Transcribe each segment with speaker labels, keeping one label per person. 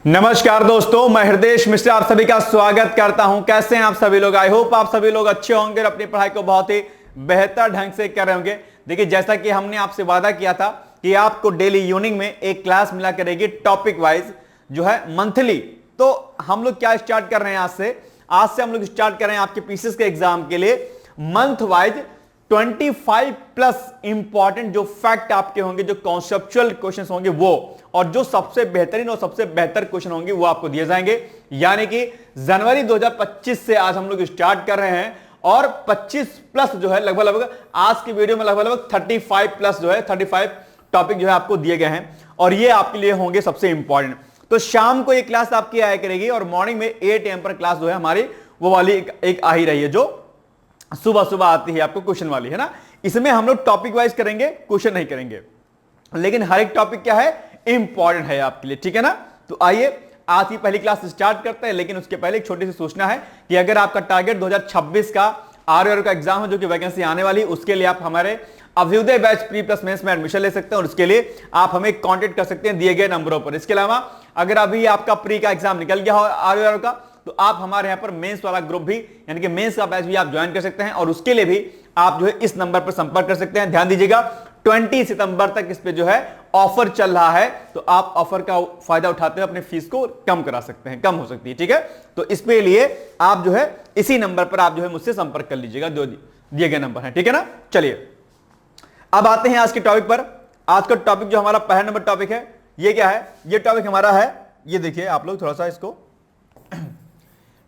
Speaker 1: नमस्कार दोस्तों, मैं हृदय मिश्रा आप सभी का स्वागत करता हूं। कैसे हैं आप सभी लोग? आई होप आप सभी लोग अच्छे होंगे और अपनी पढ़ाई को बहुत ही बेहतर ढंग से कर रहे होंगे। देखिए, जैसा कि हमने आपसे वादा किया था कि आपको डेली इवनिंग में एक क्लास मिला करेगी टॉपिक वाइज, जो है मंथली। तो हम लोग क्या स्टार्ट कर रहे हैं आज से हम लोग स्टार्ट कर रहे हैं आपके पीसीएस के एग्जाम के लिए मंथ वाइज 25 प्लस इंपॉर्टेंट जो फैक्ट आपके होंगे, जो कॉन्सेप्चुअल क्वेश्चंस होंगे वो, और जो सबसे बेहतरीन और सबसे बेहतर क्वेश्चन होंगे वो आपको दिए जाएंगे। यानी कि जनवरी 2025 से आज हम लोग स्टार्ट कर रहे हैं और 25 प्लस जो है लगभग आज की वीडियो में लगभग 35 प्लस जो है 35 टॉपिक जो है आपको दिए गए हैं और ये आपके लिए होंगे सबसे इंपॉर्टेंट। तो शाम को ये क्लास आपकी आया करेगी और मॉर्निंग में 8 AM पर क्लास जो है हमारी वो वाली एक आ ही रही है, जो सुबह सुबह आती है आपको क्वेश्चन वाली, है ना। इसमें हम लोग टॉपिक वाइज करेंगे, क्वेश्चन नहीं करेंगे, लेकिन हर एक टॉपिक क्या है, इंपॉर्टेंट है आपके लिए, ठीक है ना। तो आइए आज की पहली क्लास स्टार्ट करते हैं, लेकिन उसके पहले एक छोटी सी सूचना है कि अगर आपका टारगेट 2026 का आरआर का एग्जाम है, जो कि वैकेंसी आने वाली, उसके लिए आप हमारे Abhyudaya batch pre plus mains में एडमिशन ले सकते हैं और उसके लिए आप हमें कांटेक्ट कर सकते हैं दिए गए नंबरों पर। इसके अलावा अगर अभी आपका प्री का एग्जाम निकल गया हो आरआर का, तो आप हमारे यहां पर मेंस वाला ग्रुप भी, यानी कि मेंस का बैच भी आप ज्वाइन कर सकते हैं और उसके लिए भी आप जो है इस नंबर पर संपर्क कर सकते हैं। ध्यान दीजिएगा, 20 सितंबर तक इस पे जो है ऑफर चल रहा है, तो आप ऑफर का फायदा उठाते हुए अपनी फीस को कम करा सकते हैं, कम हो सकती है, ठीक है। तो इसके लिए आप जो है इसी नंबर पर आप जो है मुझसे संपर्क कर लीजिएगा, जो दिए गए नंबर है, ठीक है ना। चलिए अब आते हैं आज के टॉपिक पर। आज का टॉपिक जो हमारा पहला नंबर टॉपिक है, ये क्या है? ये टॉपिक हमारा है, ये देखिए आप लोग थोड़ा सा इसको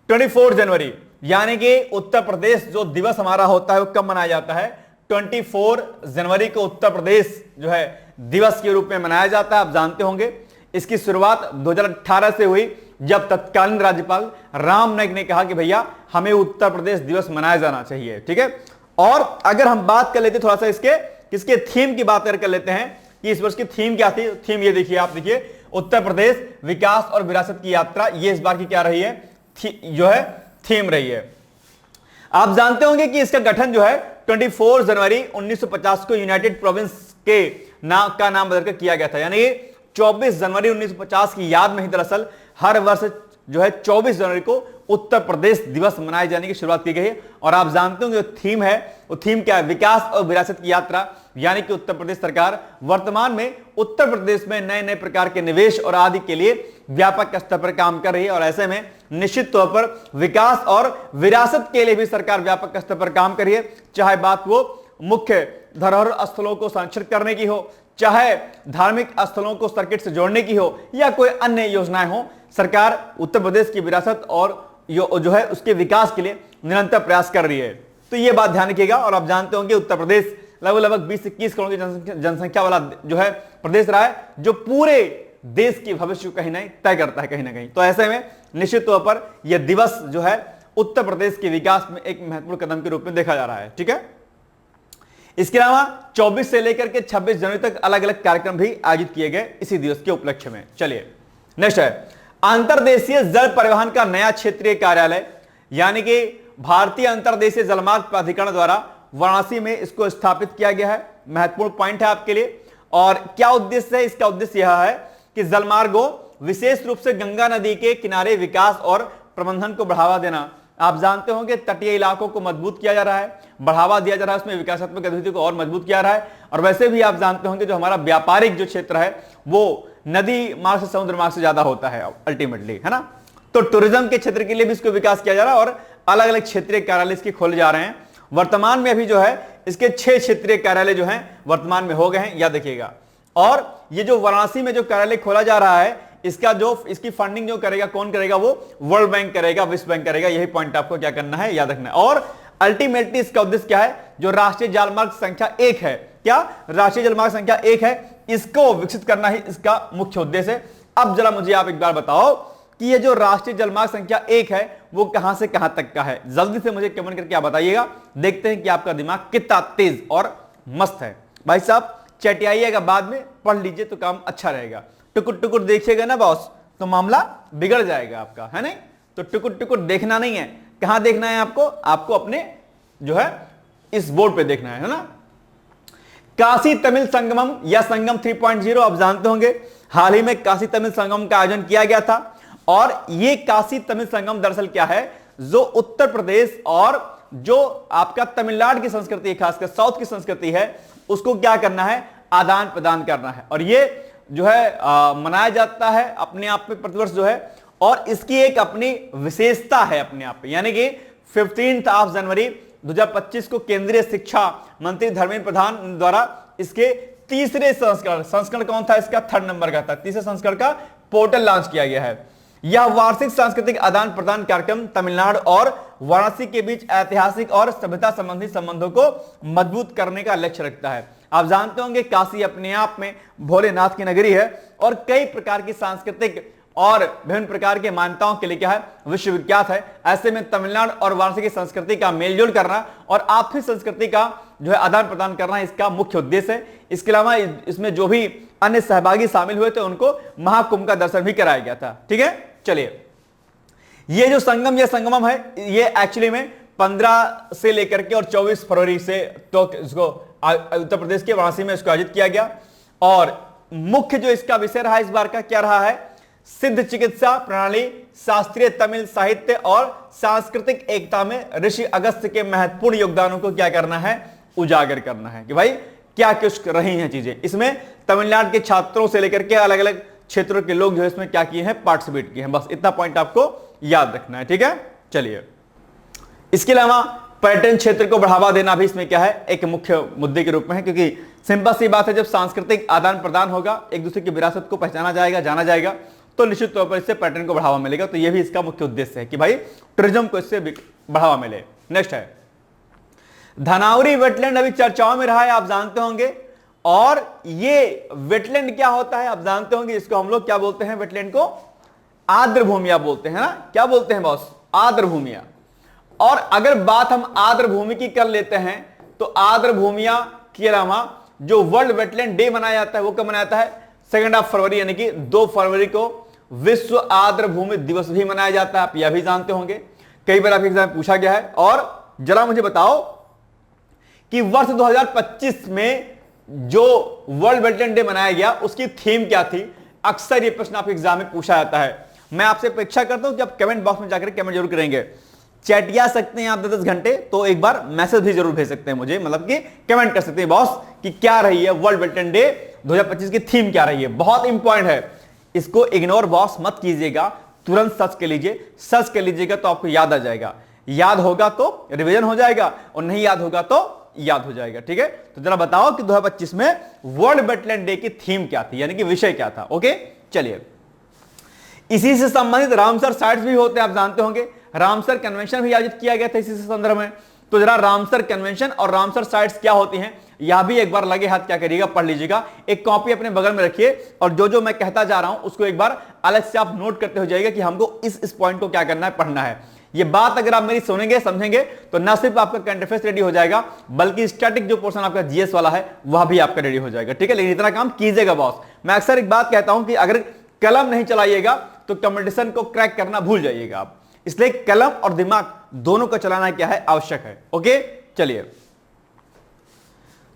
Speaker 1: 24 जनवरी, यानी कि उत्तर प्रदेश जो दिवस हमारा होता है वो कब मनाया जाता है? 24 जनवरी को उत्तर प्रदेश जो है दिवस के रूप में मनाया जाता है। आप जानते होंगे इसकी शुरुआत 2018 से हुई, जब तत्कालीन राज्यपाल राम नाईक ने कहा कि भैया हमें उत्तर प्रदेश दिवस मनाया जाना चाहिए, ठीक है। और अगर हम बात कर लेते थोड़ा सा इसके थीम की बात कर लेते हैं कि इस वर्ष की थीम क्या थी। थीम ये देखिए, आप देखिए, उत्तर प्रदेश विकास और विरासत की यात्रा, ये इस बार की क्या रही है, जो है थीम रही है। आप जानते होंगे कि इसका गठन जो है 24 जनवरी 1950 को यूनाइटेड प्रोविंस के का नाम बदलकर किया गया था। यानी 24 जनवरी 1950 की याद में ही दरअसल हर वर्ष जो है 24 जनवरी को उत्तर प्रदेश दिवस मनाए जाने की शुरुआत की गई है। और आप जानते होंगे जो थीम है, वो थीम क्या है? विकास और विरासत की यात्रा। यानी कि उत्तर प्रदेश सरकार वर्तमान में उत्तर प्रदेश में नए नए प्रकार के निवेश और आदि के लिए व्यापक स्तर पर काम कर रही है और ऐसे में निश्चित तौर पर विकास और विरासत के लिए भी सरकार व्यापक स्तर पर काम कर रही है। चाहे बात वो मुख्य धरोहर स्थलों को संरक्षित करने की हो, चाहे धार्मिक स्थलों को सर्किट से जोड़ने की हो, या कोई अन्य योजनाएं हो, सरकार उत्तर प्रदेश की विरासत और जो है उसके विकास के लिए निरंतर प्रयास कर रही है। तो ये बात ध्यान रखिएगा। और आप जानते होंगे उत्तर प्रदेश लगभग 20 से 21 करोड़ की जनसंख्या वाला जो है प्रदेश रहा है, जो पूरे देश की भविष्य को कहीं ना तय करता है, कहीं ना कहीं। तो ऐसे में निश्चित तौर पर यह दिवस जो है उत्तर प्रदेश के विकास में एक महत्वपूर्ण कदम के रूप में देखा जा रहा है, ठीक है। इसके अलावा 24 से लेकर के 26 जनवरी तक अलग अलग कार्यक्रम भी आयोजित किए गए इसी दिवस के उपलक्ष्य में। चलिए नेक्स्ट है अंतर्देशीय जल परिवहन का नया क्षेत्रीय कार्यालय, यानी कि भारतीय अंतर्देशीय जलमार्ग प्राधिकरण द्वारा वाराणसी में इसको स्थापित किया गया है। महत्वपूर्ण पॉइंट है आपके लिए। और क्या उद्देश्य है इसका? उद्देश्य यह है कि जलमार्गों, विशेष रूप से गंगा नदी के किनारे विकास और प्रबंधन को बढ़ावा देना। आप जानते होंगे तटीय इलाकों को मजबूत किया जा रहा है, बढ़ावा दिया जा रहा है, उसमें विकासात्मक गतिविधियों को और मजबूत किया जा रहा है। और वैसे भी आप जानते होंगे जो हमारा व्यापारिक जो क्षेत्र है वो नदी मार्ग से, समुद्र मार्ग से ज्यादा होता है अल्टीमेटली, है ना। तो टूरिज्म के क्षेत्र के लिए भी इसको विकास किया जा रहा है और अलग अलग क्षेत्रीय कार्यालय इसके खोले जा रहे हैं। वर्तमान में अभी जो है इसके 6 क्षेत्रीय कार्यालय जो हैं वर्तमान में हो गए हैं, याद रखिएगा। और ये जो वाराणसी में जो कार्यालय खोला जा रहा है, इसकी फंडिंग जो करेगा, कौन करेगा? वो वर्ल्ड बैंक करेगा, विश्व बैंक करेगा। यही पॉइंट आपको क्या करना है, याद रखना है। और अल्टीमेटली इसका उद्देश्य क्या है? जो राष्ट्रीय जलमार्ग संख्या 1 है, क्या राष्ट्रीय जलमार्ग संख्या 1 है, इसको विकसित करना ही इसका मुख्य उद्देश्य है। अब जरा मुझे आप एक बार बताओ कि ये जो राष्ट्रीय जलमार्ग संख्या 1 है वो कहां से कहां तक का है? जल्दी से मुझे कमेंट करके आप बताइएगा। देखते हैं कि आपका दिमाग कितना तेज और मस्त है। भाई साहब चटियाइएगा, बाद में पढ़ लीजिए तो काम अच्छा रहेगा। टुकुर टुकुर देखिएगा ना बॉस, तो मामला बिगड़ जाएगा आपका, है नहीं। तो टुकुर टुकुर देखना नहीं है। कहां देखना है आपको? आपको अपने जो है इस बोर्ड पे देखना है ना। काशी तमिल संगमम या संगम 3.0 आप जानते होंगे हाल ही में काशी तमिल संगम का आयोजन किया गया था और यह काशी तमिल संगम दरअसल क्या है, जो उत्तर प्रदेश और जो आपका तमिलनाडु की संस्कृति, खासकर साउथ की संस्कृति है, उसको क्या करना है, आदान प्रदान करना है। और ये जो है मनाया जाता है अपने आप में प्रतिवर्ष जो है, और इसकी एक अपनी विशेषता है अपने आप में, यानी कि 15 जनवरी 2025 को केंद्रीय शिक्षा मंत्री धर्मेंद्र प्रधान द्वारा इसके तीसरे संस्करण कौन था, इसका 3rd नंबर का था, तीसरे संस्करण का पोर्टल लॉन्च किया गया है। यह वार्षिक सांस्कृतिक आदान प्रदान कार्यक्रम तमिलनाडु और वाराणसी के बीच ऐतिहासिक और सभ्यता संबंधी संबंधों को मजबूत करने का लक्ष्य रखता है। आप जानते होंगे काशी अपने आप में भोलेनाथ की नगरी है और कई प्रकार की सांस्कृतिक और विभिन्न प्रकार की मान्यताओं के लिए क्या है, विश्वविख्यात है। ऐसे में तमिलनाडु और वाराणसी की संस्कृति का मेलजोल करना और आपसी संस्कृति का जो है आदान प्रदान करना इसका मुख्य उद्देश्य है। इसके अलावा इसमें जो भी अन्य सहभागी शामिल हुए थे उनको महाकुंभ का दर्शन भी कराया गया था। ठीक है, चलिए, ये जो संगम, ये संगमम है, ये एक्चुअली में 15 से लेकर के और 24 फरवरी से तो इसको उत्तर प्रदेश के वाराणसी में इसको आयोजित किया गया। और मुख्य जो इसका विषय रहा इस बार का क्या रहा है, सिद्ध चिकित्सा प्रणाली, शास्त्रीय तमिल साहित्य और सांस्कृतिक एकता में ऋषि अगस्त्य के महत्वपूर्ण योगदानों को क्या करना है, उजागर करना है कि भाई क्या कुछ रही हैं चीजें। इसमें तमिलनाडु के छात्रों से लेकर के अलग अलग क्षेत्रों के लोग जो है इसमें क्या किए हैं, पार्टिसिपेट किए हैं। बस इतना पॉइंट आपको याद रखना है। ठीक है, चलिए, इसके अलावा पर्यटन क्षेत्र को बढ़ावा देना भी इसमें क्या है, एक मुख्य मुद्दे के रूप में है, क्योंकि सिंपल सी बात है, जब सांस्कृतिक आदान प्रदान होगा, एक दूसरे की विरासत को पहचाना जाएगा, जाना जाएगा, तो निश्चित तौर पर इससे पर्यटन को बढ़ावा मिलेगा। तो यह भी इसका मुख्य उद्देश्य है कि भाई टूरिज्म को इससे बढ़ावा मिले। नेक्स्ट है धनावरी वेटलैंड, अभी चर्चाओं में रहा है, आप जानते होंगे। और ये वेटलैंड क्या होता है आप जानते होंगे, इसको हम लोग क्या बोलते हैं, वेटलैंड को आर्द्र भूमिया बोलते हैं ना, क्या बोलते हैं बॉस, आर्द्र भूमिया। और अगर बात हम आर्द्र भूमि की कर लेते हैं तो आर्द्र भूमिया के अलावा जो वर्ल्ड वेटलैंड डे मनाया जाता है वो कब मनाया जाता है, 2 फरवरी, यानी कि 2 फरवरी को विश्व आर्द्र भूमि दिवस भी मनाया जाता है। आप यह भी जानते होंगे, कई बार आपके एग्जाम में पूछा गया है। और जरा मुझे बताओ कि वर्ष 2025 में जो वर्ल्ड वेटलैंड डे मनाया गया उसकी थीम क्या थी। अक्सर यह प्रश्न आपके एग्जाम में पूछा जाता है। मैं आपसे अपेक्षा करता हूं कि आप कमेंट बॉक्स में जाकर कमेंट जरूर करेंगे। चैटिया सकते हैं आप 10 घंटे, तो एक बार मैसेज भी जरूर भेज सकते हैं मुझे, मतलब कि कमेंट कर सकते हैं बॉस कि क्या रही है वर्ल्ड वेटलैंड डे 2025 की थीम, क्या रही है। बहुत इंपॉर्टेंट है, इसको इग्नोर बॉस मत कीजिएगा, तुरंत सर्च कर लीजिए। सर्च कर लीजिएगा तो आपको याद आ जाएगा, याद होगा तो रिवीजन हो जाएगा और नहीं याद होगा तो याद हो जाएगा। ठीक है, तो जरा बताओ कि 2025 में वर्ल्ड वेटलैंड डे की थीम क्या थी, यानी कि विषय क्या था। ओके, चलिए, इसी से संबंधित रामसर साइट्स भी होते हैं, आप जानते होंगे। रामसर कन्वेंशन भी आयोजित किया गया था इसी से संदर्भ में। तो जरा रामसर कन्वेंशन और रामसर साइट्स क्या होती हैं यह भी एक बार लगे हाथ क्या करिएगा, पढ़ लीजिएगा। एक कॉपी अपने बगल में रखिए और जो जो मैं कहता जा रहा हूं उसको एक बार अलग से आप नोट करते हो जाइएगा कि हमको इस पॉइंट को क्या करना है, पढ़ना है। ये बात अगर आप मेरी सुनेंगे, समझेंगे, तो ना सिर्फ आपका करंट अफेयर्स रेडी हो जाएगा, बल्कि स्टैटिक जो पोर्शन आपका जीएस वाला है वह भी आपका रेडी हो जाएगा। ठीक है, लेकिन इतना काम कीजिएगा बॉस। मैं अक्सर एक बात कहता हूं कि अगर कलम नहीं चलाइएगा तो कंपटीशन को क्रैक करना भूल जाइएगा आप, इसलिए कलम और दिमाग दोनों का चलाना क्या है, आवश्यक है। ओके, चलिए,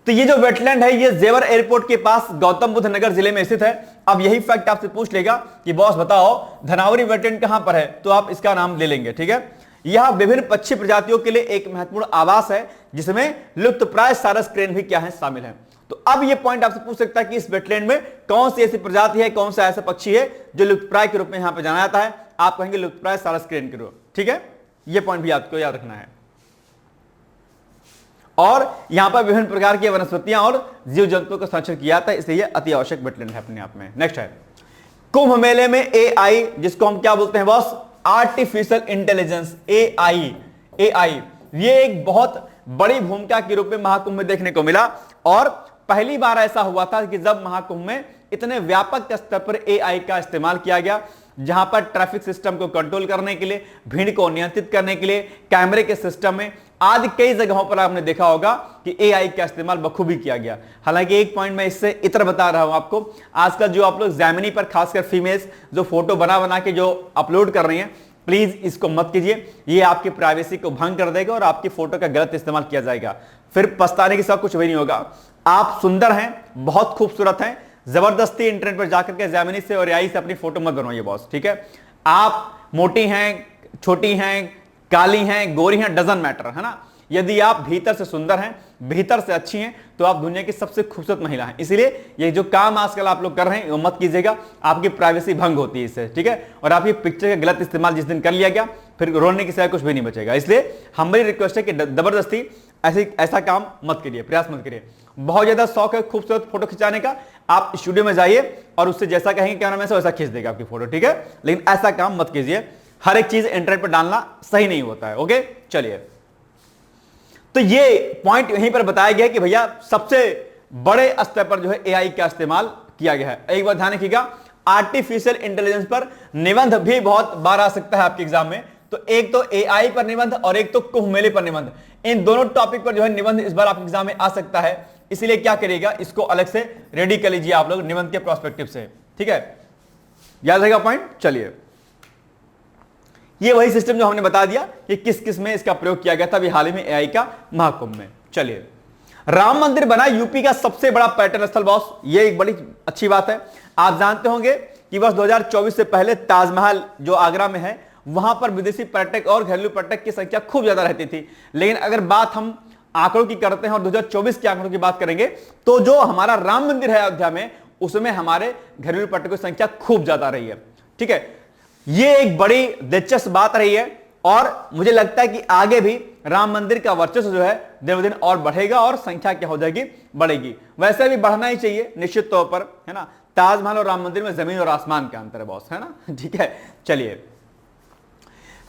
Speaker 1: तो ये जो वेटलैंड है ये जेवर एयरपोर्ट के पास गौतम बुद्ध नगर जिले में स्थित है। अब यही फैक्ट आपसे पूछ लेगा कि बॉस बताओ धनावरी वेटलैंड कहां पर है, तो आप इसका नाम ले लेंगे। ठीक है, यह विभिन्न पक्षी प्रजातियों के लिए एक महत्वपूर्ण आवास है जिसमें लुप्तप्राय सारस क्रेन भी क्या है, शामिल है। तो अब यह पॉइंट आपसे पूछ सकता है कि इस वेटलैंड में कौन सी ऐसी प्रजाति है, कौन सा ऐसा पक्षी है जो लुप्तप्राय के रूप में यहां पर जाना जाता है। आप कहेंगे लुप्तप्राय सारस क्रेन के रूप। ठीक है, यह पॉइंट भी आपको याद रखना है। और यहां पर विभिन्न प्रकार की वनस्पतियां और जीव जंतुओं का संरक्षण किया जाता है, इसलिए यह अति आवश्यक वेटलैंड है अपने आप में। नेक्स्ट है कुंभ मेले में एआई, जिसको हम क्या बोलते हैं बॉस, आर्टिफिशियल इंटेलिजेंस। एआई ये एक बहुत बड़ी भूमिका के रूप में महाकुंभ में देखने को मिला। और पहली बार ऐसा हुआ था कि जब महाकुंभ में इतने व्यापक स्तर पर एआई का इस्तेमाल किया गया, जहां पर ट्रैफिक सिस्टम को कंट्रोल करने के लिए, भीड़ को नियंत्रित करने के लिए, कैमरे के सिस्टम में आदि कई जगहों पर आपने देखा होगा कि एआई का इस्तेमाल बखूबी किया गया। हालांकि एक पॉइंट मैं इससे इतर बता रहा हूं आपको, आजकल जो आप लोग जेमिनी पर खासकर फीमेल्स जो फोटो बना के जो अपलोड कर रही हैं, प्लीज इसको मत कीजिए, ये आपकी प्राइवेसी को भंग कर देगा और आपकी फोटो का गलत इस्तेमाल किया जाएगा, फिर पछताने के साथ कुछ भी नहीं होगा। आप सुंदर हैं, बहुत खूबसूरत हैं, जबरदस्ती इंटरनेट पर जाकर के जेमिनी से और एआई से अपनी फोटो मत बनवाइए बॉस, ठीक है। आप मोटी हैं, छोटी हैं, काली हैं, गोरी हैं, डजंट मैटर, है ना। यदि आप भीतर से सुंदर हैं, भीतर से अच्छी हैं, तो आप दुनिया की सबसे खूबसूरत महिला हैं। इसलिए ये जो काम आजकल आप लोग कर रहे हैं वो मत कीजिएगा, आपकी प्राइवेसी भंग होती है इससे, ठीक है। और आप ये पिक्चर का गलत इस्तेमाल जिस दिन कर लिया गया, फिर रोने की सिवाय कुछ भी नहीं बचेगा। इसलिए हमारी रिक्वेस्ट है कि जबरदस्ती ऐसा काम मत करिए, प्रयास मत करिए। बहुत ज्यादा शौक है खूबसूरत फोटो खिंचाने का, आप स्टूडियो में जाइए और उससे जैसा कहेंगे कैमरामैन से वैसा खींच देगा आपकी फोटो, ठीक है। लेकिन ऐसा काम मत कीजिए, हर एक चीज इंटरनेट पर डालना सही नहीं होता है, ओके। चलिए, तो ये पॉइंट यहीं पर बताया गया कि भैया सबसे बड़े स्तर पर जो है एआई का इस्तेमाल किया गया है। एक बात ध्यान रखिएगा, आर्टिफिशियल इंटेलिजेंस पर निबंध भी बहुत बार आ सकता है आपके एग्जाम में। तो एक तो एआई पर निबंध और एक तो कुंभ मेले पर निबंध, इन दोनों टॉपिक पर जो है निबंध इस बार आपके एग्जाम में आ सकता है। इसलिए क्या करिएगा, इसको अलग से रेडी कर लीजिए आप लोग निबंध के प्रोस्पेक्टिव से, ठीक है। याद रहेगा पॉइंट। चलिए, ये वही सिस्टम जो हमने बता दिया कि किस किस में इसका प्रयोग किया गया था अभी हाल ही में एआई का महाकुंभ में। चलिए, राम मंदिर बना यूपी का सबसे बड़ा पर्यटन स्थल बॉस, ये एक बड़ी अच्छी बात है। आप जानते होंगे कि वर्ष 2024 से पहले ताजमहल जो आगरा में है, वहां पर विदेशी पर्यटक और घरेलू पर्यटक की संख्या खूब ज्यादा रहती थी। लेकिन अगर बात हम आंकड़ों की करते हैं और 2024 के आंकड़ों की बात करेंगे, तो जो हमारा राम मंदिर है अयोध्या में, उसमें हमारे घरेलू पर्यटकों की संख्या खूब ज्यादा रही है, ठीक है। ये एक बड़ी दिलचस्प बात रही है और मुझे लगता है कि आगे भी राम मंदिर का वर्चस्व जो है दिन ब दिन और बढ़ेगा और संख्या क्या हो जाएगी, बढ़ेगी। वैसे भी बढ़ना ही चाहिए निश्चित तौर पर, है ना। ताजमहल और राम मंदिर में जमीन और आसमान का अंतर है बॉस, है ना, ठीक है। चलिए,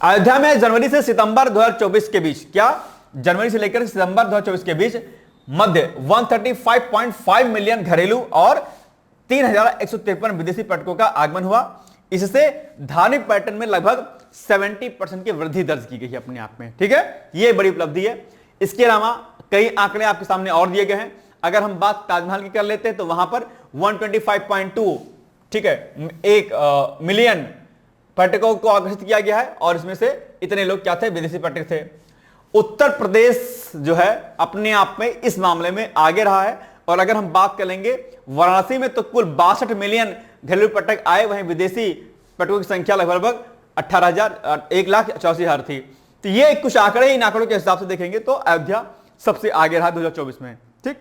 Speaker 1: अयोध्या में जनवरी से सितंबर 2024 के बीच, क्या जनवरी से लेकर सितंबर 2024 के बीच मध्य 135.5 मिलियन घरेलू और 3,153 विदेशी पर्यटकों का आगमन हुआ। इससे धार्मिक पर्यटन में लगभग 70% की वृद्धि दर्ज की गई है अपने आप में, ठीक है। यह बड़ी उपलब्धि है। इसके अलावा कई आंकड़े आपके सामने और दिए गए हैं। अगर हम बात ताजमहल की कर लेते हैं तो वहां पर 125.2, ठीक है, 1 मिलियन पर्यटकों को आकर्षित किया गया है और इसमें से इतने लोग क्या थे, विदेशी पर्यटक थे। उत्तर प्रदेश जो है अपने आप में इस मामले में आगे रहा है। और अगर हम बात करेंगे वाराणसी में, तो कुल 62 मिलियन घरेलू पर्यटक आए, वहीं विदेशी पर्यटकों की संख्या लगभग 1,84,000 थी। तो ये कुछ आंकड़े, इन आंकड़ों के हिसाब से देखेंगे तो अयोध्या सबसे आगे रहा 2024 में, ठीक।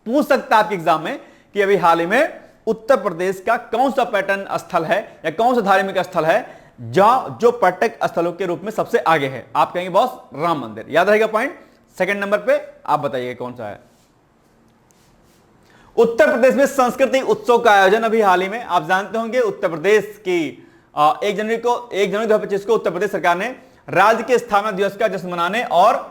Speaker 1: पूछ सकता है आपके एग्जाम में कि अभी हाल ही में उत्तर प्रदेश का कौन सा पर्यटन स्थल है या कौन सा धार्मिक स्थल है जो पर्यटक स्थलों के रूप में सबसे आगे है। आप कहेंगे बॉस राम मंदिर, याद रहेगा पॉइंट। सेकंड नंबर पे आप बताइए कौन सा है। उत्तर प्रदेश में संस्कृति उत्सव का आयोजन अभी हाल ही में, आप जानते होंगे उत्तर प्रदेश की 1 जनवरी 2025 को उत्तर प्रदेश सरकार ने राज्य के स्थापना दिवस का जश्न मनाने और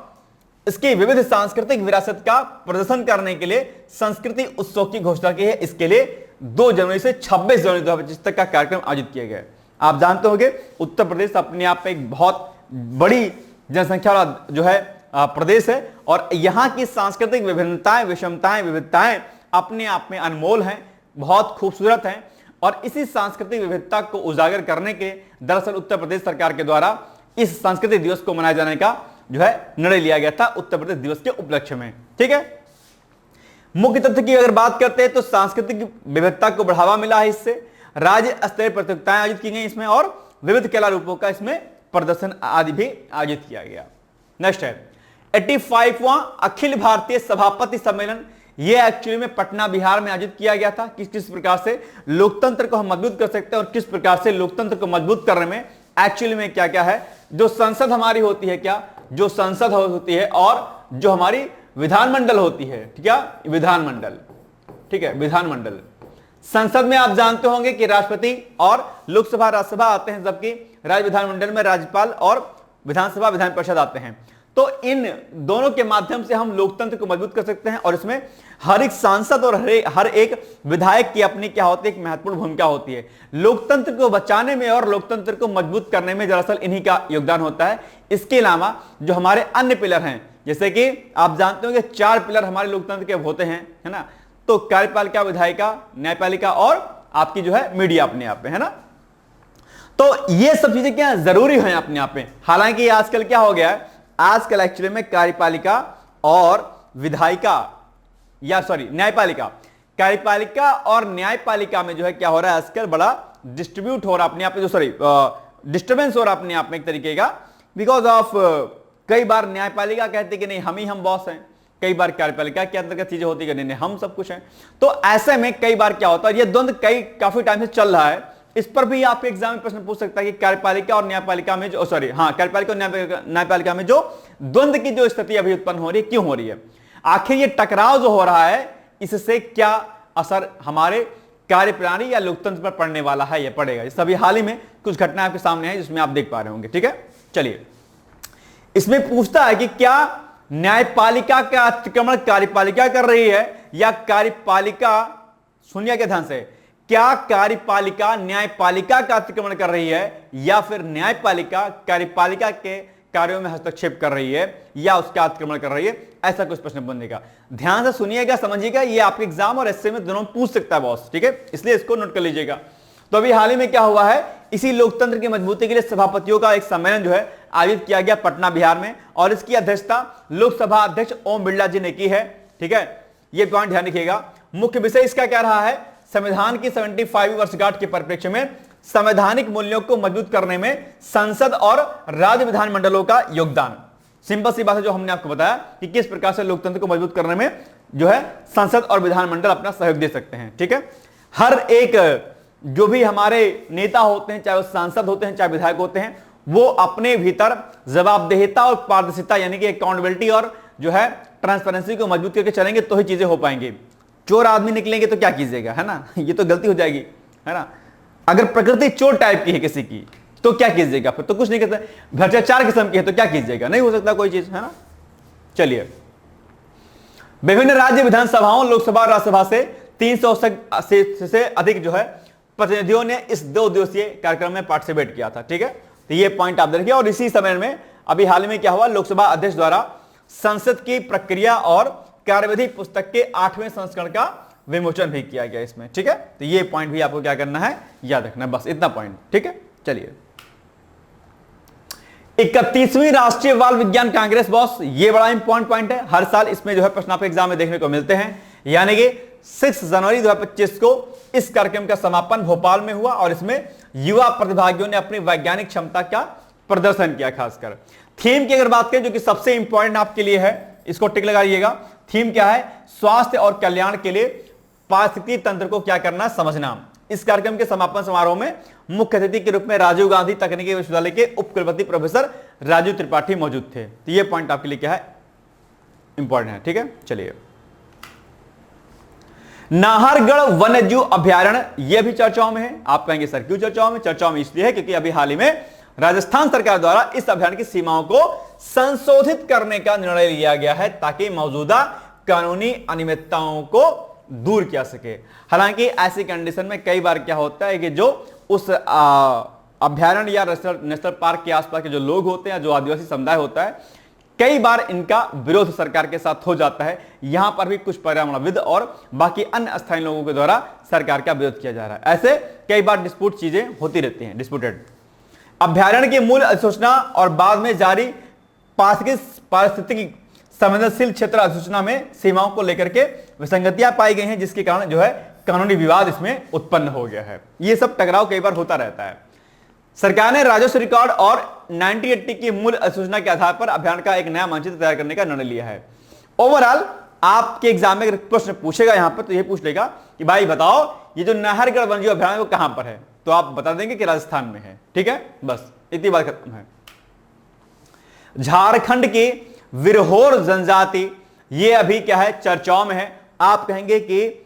Speaker 1: इसकी विविध सांस्कृतिक विरासत का प्रदर्शन करने के लिए संस्कृति उत्सव की घोषणा की है। इसके लिए 2 जनवरी से 26 जनवरी 2025 तक का कार्यक्रम आयोजित किया गया। आप जानते होंगे उत्तर प्रदेश अपने आप में एक बहुत बड़ी जनसंख्या वाला जो है प्रदेश है और यहां की सांस्कृतिक विभिन्नताएं, विषमताएं, विविधताएं अपने आप में अनमोल हैं, बहुत खूबसूरत हैं। और इसी सांस्कृतिक विविधता को उजागर करने के दरअसल उत्तर प्रदेश सरकार के द्वारा इस सांस्कृतिक दिवस को मनाए जाने का जो है निर्णय लिया गया था उत्तर प्रदेश दिवस के उपलक्ष्य में, ठीक है। मुख्य तथ्य की अगर बात करते हैं तो सांस्कृतिक विविधता को बढ़ावा मिला है, इससे राज्य स्तरीय प्रतियोगिताएं आयोजित की गई इसमें और विविध कला रूपों का इसमें प्रदर्शन आदि भी आयोजित किया गया। नेक्स्ट है 85वां अखिल भारतीय सभापति सम्मेलन। यह एक्चुअली में पटना बिहार में आयोजित किया गया था। किस प्रकार से लोकतंत्र को हम मजबूत कर सकते हैं और किस प्रकार से लोकतंत्र को मजबूत करने में एक्चुअली में क्या क्या है, जो संसद हमारी होती है, क्या जो संसद होती है और जो हमारी विधानमंडल होती है, ठीक है, विधानमंडल, ठीक है, विधानमंडल। संसद में आप जानते होंगे कि राष्ट्रपति और लोकसभा राज्यसभा आते हैं, जबकि राज्य विधानमंडल में राज्यपाल और विधानसभा विधान परिषद आते हैं। तो इन दोनों के माध्यम से हम लोकतंत्र को मजबूत कर सकते हैं और इसमें हर एक सांसद और हर एक विधायक की अपनी क्या होती है, एक महत्वपूर्ण भूमिका होती है। लोकतंत्र को बचाने में और लोकतंत्र को मजबूत करने में दरअसल इन्हीं का योगदान होता है। इसके अलावा जो हमारे अन्य पिलर हैं, जैसे कि आप जानते होंगे 4 पिलर हमारे लोकतंत्र के होते हैं, है ना। तो कार्यपालिका, विधायिका, न्यायपालिका और आपकी जो है मीडिया अपने आप में, है ना। तो ये सब चीजें क्या जरूरी है अपने आप में। हालांकि आजकल क्या हो गया है, आजकल एक्चुअली में कार्यपालिका और विधायिका या न्यायपालिका, कार्यपालिका और न्यायपालिका में जो है क्या हो रहा है आजकल, बड़ा डिस्ट्रीब्यूट हो रहा है अपने आप में, जो सॉरी डिस्टर्बेंस हो रहा है अपने आप में एक तरीके का, बिकॉज ऑफ कई बार न्यायपालिका कहते कि नहीं हम बॉस हैं, कई बार कार्यपालिका के अंतर्गत चीजें होती नहीं हम सब कुछ हैं। तो ऐसे में कई बार क्या होता है, ये द्वंद्व काफी टाइम से चल रहा है। इस पर भी आपके एग्जाम में प्रश्न पूछ सकता है कि कार्यपालिका और न्यायपालिका में जो कार्यपालिका और न्यायपालिका में जो द्वंद्व की जो स्थिति अभी उत्पन्न हो रही है, क्यों हो रही है, आखिर ये टकराव जो हो रहा है इससे क्या असर हमारे कार्यप्रणाली या लोकतंत्र पर पड़ने वाला है या पड़ेगा। इस अभी हाल ही में कुछ घटना आपके सामने है जिसमें आप देख पा रहे होंगे। ठीक है, चलिए इसमें पूछता है कि क्या न्यायपालिका का अतिक्रमण कार्यपालिका कर रही है या कार्यपालिका, सुनिए ध्यान से, क्या कार्यपालिका न्यायपालिका का अतिक्रमण कर रही है या फिर न्यायपालिका कार्यपालिका के कार्यों में हस्तक्षेप कर रही है या उसका अतिक्रमण कर रही है, ऐसा कुछ प्रश्न बनेगा। ध्यान से सुनिएगा, समझिएगा, ये आपके एग्जाम और एसए में दोनों पूछ सकता है बॉस। ठीक है, इसलिए इसको नोट कर लीजिएगा। तो अभी हाल ही में क्या हुआ है, इसी लोकतंत्र की मजबूती के लिए सभापतियों का एक सम्मेलन जो है आयोजित किया गया पटना बिहार में, और इसकी अध्यक्षता लोकसभा अध्यक्ष ओम बिरला जी ने की है। ठीक है, ये पॉइंट ध्यान रखिएगा। मुख्य विषय इसका क्या रहा है, संविधान की 75वीं वर्षगांठ के परिप्रेक्ष्य में संवैधानिक मूल्यों को मजबूत करने में संसद और राज्य विधानमंडलों का योगदान। सिंपल सी बात है जो हमने आपको बताया कि किस प्रकार से लोकतंत्र को मजबूत करने में जो है संसद और विधानमंडल अपना सहयोग दे सकते हैं। ठीक है, हर एक जो भी हमारे नेता होते हैं, चाहे वो सांसद होते हैं चाहे विधायक होते हैं, वो अपने भीतर जवाबदेहिता और पारदर्शिता यानी कि अकाउंटेबिलिटी और जो है ट्रांसपेरेंसी को मजबूत करके चलेंगे तो ही चीजें हो पाएंगी। चोर आदमी निकलेंगे तो क्या कीजिएगा, है ना, ये तो गलती हो जाएगी, है ना। अगर प्रकृति चोर टाइप की है किसी की तो क्या कीजिएगा, फिर तो कुछ नहीं करते। भ्रष्टाचार किस्म की है तो क्या कीजिएगा, नहीं हो सकता कोई चीज, है ना। चलिए, विभिन्न राज्य विधानसभाओं लोकसभा और राज्यसभा से 300 से अधिक जो है प्रतिनिधियों ने इस 2 दिवसीय कार्यक्रम में पार्टिसिपेट किया था। ठीक है, तो ये पॉइंट आप देखिए। और इसी समय में अभी हाल में क्या हुआ, लोकसभा अध्यक्ष द्वारा संसद की प्रक्रिया और कार्यविधि पुस्तक के 8वें संस्करण का विमोचन भी किया गया इसमें। ठीक है, तो ये पॉइंट भी आपको क्या करना है, याद रखना है, बस इतना पॉइंट। ठीक है, चलिए 31वीं राष्ट्रीय बाल विज्ञान कांग्रेस बॉस, ये बड़ा इंपॉर्टेंट पॉइंट है। हर साल इसमें जो है प्रश्न आपके एग्जाम में देखने को मिलते हैं। यानी कि 6 जनवरी 2025 को इस कार्यक्रम का समापन भोपाल में हुआ और इसमें युवा प्रतिभागियों ने अपनी वैज्ञानिक क्षमता का प्रदर्शन किया। खासकर थीम की अगर बात करें जो कि सबसे इंपॉर्टेंट आपके लिए है, इसको टिक लगाइएगा। थीम क्या है, स्वास्थ्य और कल्याण के लिए पारिस्थितिकी तंत्र को क्या करना, समझना। इस कार्यक्रम के समापन समारोह में मुख्य अतिथि के रूप में राजीव गांधी तकनीकी विश्वविद्यालय के उप कुलपति प्रोफेसर राजीव त्रिपाठी मौजूद थे। तो ये पॉइंट आपके लिए क्या है, इंपॉर्टेंट है। ठीक है, चलिए नाहरगढ़ वन्यजीव अभयारण्य, यह भी चर्चाओं में है। आप कहेंगे सर क्यों चर्चाओं में, चर्चाओं में इसलिए है क्योंकि अभी हाल ही में राजस्थान सरकार द्वारा इस अभयारण्य की सीमाओं को संशोधित करने का निर्णय लिया गया है ताकि मौजूदा कानूनी अनियमितताओं को दूर किया सके। हालांकि ऐसी कंडीशन में कई बार क्या होता है कि जो उस अभयारण्य या नेशनल पार्क के आसपास के जो लोग होते हैं, जो आदिवासी समुदाय होता है, कई बार इनका विरोध सरकार के साथ हो जाता है। यहां पर भी कुछ पर्यावरणविद और बाकी अन्य स्थानीय लोगों के द्वारा सरकार का विरोध किया जा रहा है। ऐसे कई बार डिस्प्यूट चीजें होती रहती हैं, डिस्प्यूटेड। अभयारण्य की मूल अधिसूचना और बाद में जारी पारिस्थितिकी संवेदनशील क्षेत्र अधिसूचना में सीमाओं को लेकर के विसंगतियां पाई गई हैं, जिसके कारण जो है कानूनी विवाद इसमें उत्पन्न हो गया है। ये सब टकराव कई बार होता रहता है। सरकार ने राजस्व रिकॉर्ड और 1980 की मूल अधिसूचना के आधार पर अभियान का एक नया मानचित्र तैयार करने का निर्णय लिया है। ओवरऑल आपके एग्जाम में अगर प्रश्न पूछेगा यहां पर तो यह पूछ लेगा कि भाई बताओ ये जो नाहरगढ़ वन्यजीव अभयारण्य वो कहां पर है, तो आप बता देंगे कि राजस्थान में है। ठीक है, बस इतनी बात खत्म है। झारखंड की विरहोर जनजाति, ये अभी क्या है, चर्चाओं में है। आप कहेंगे कि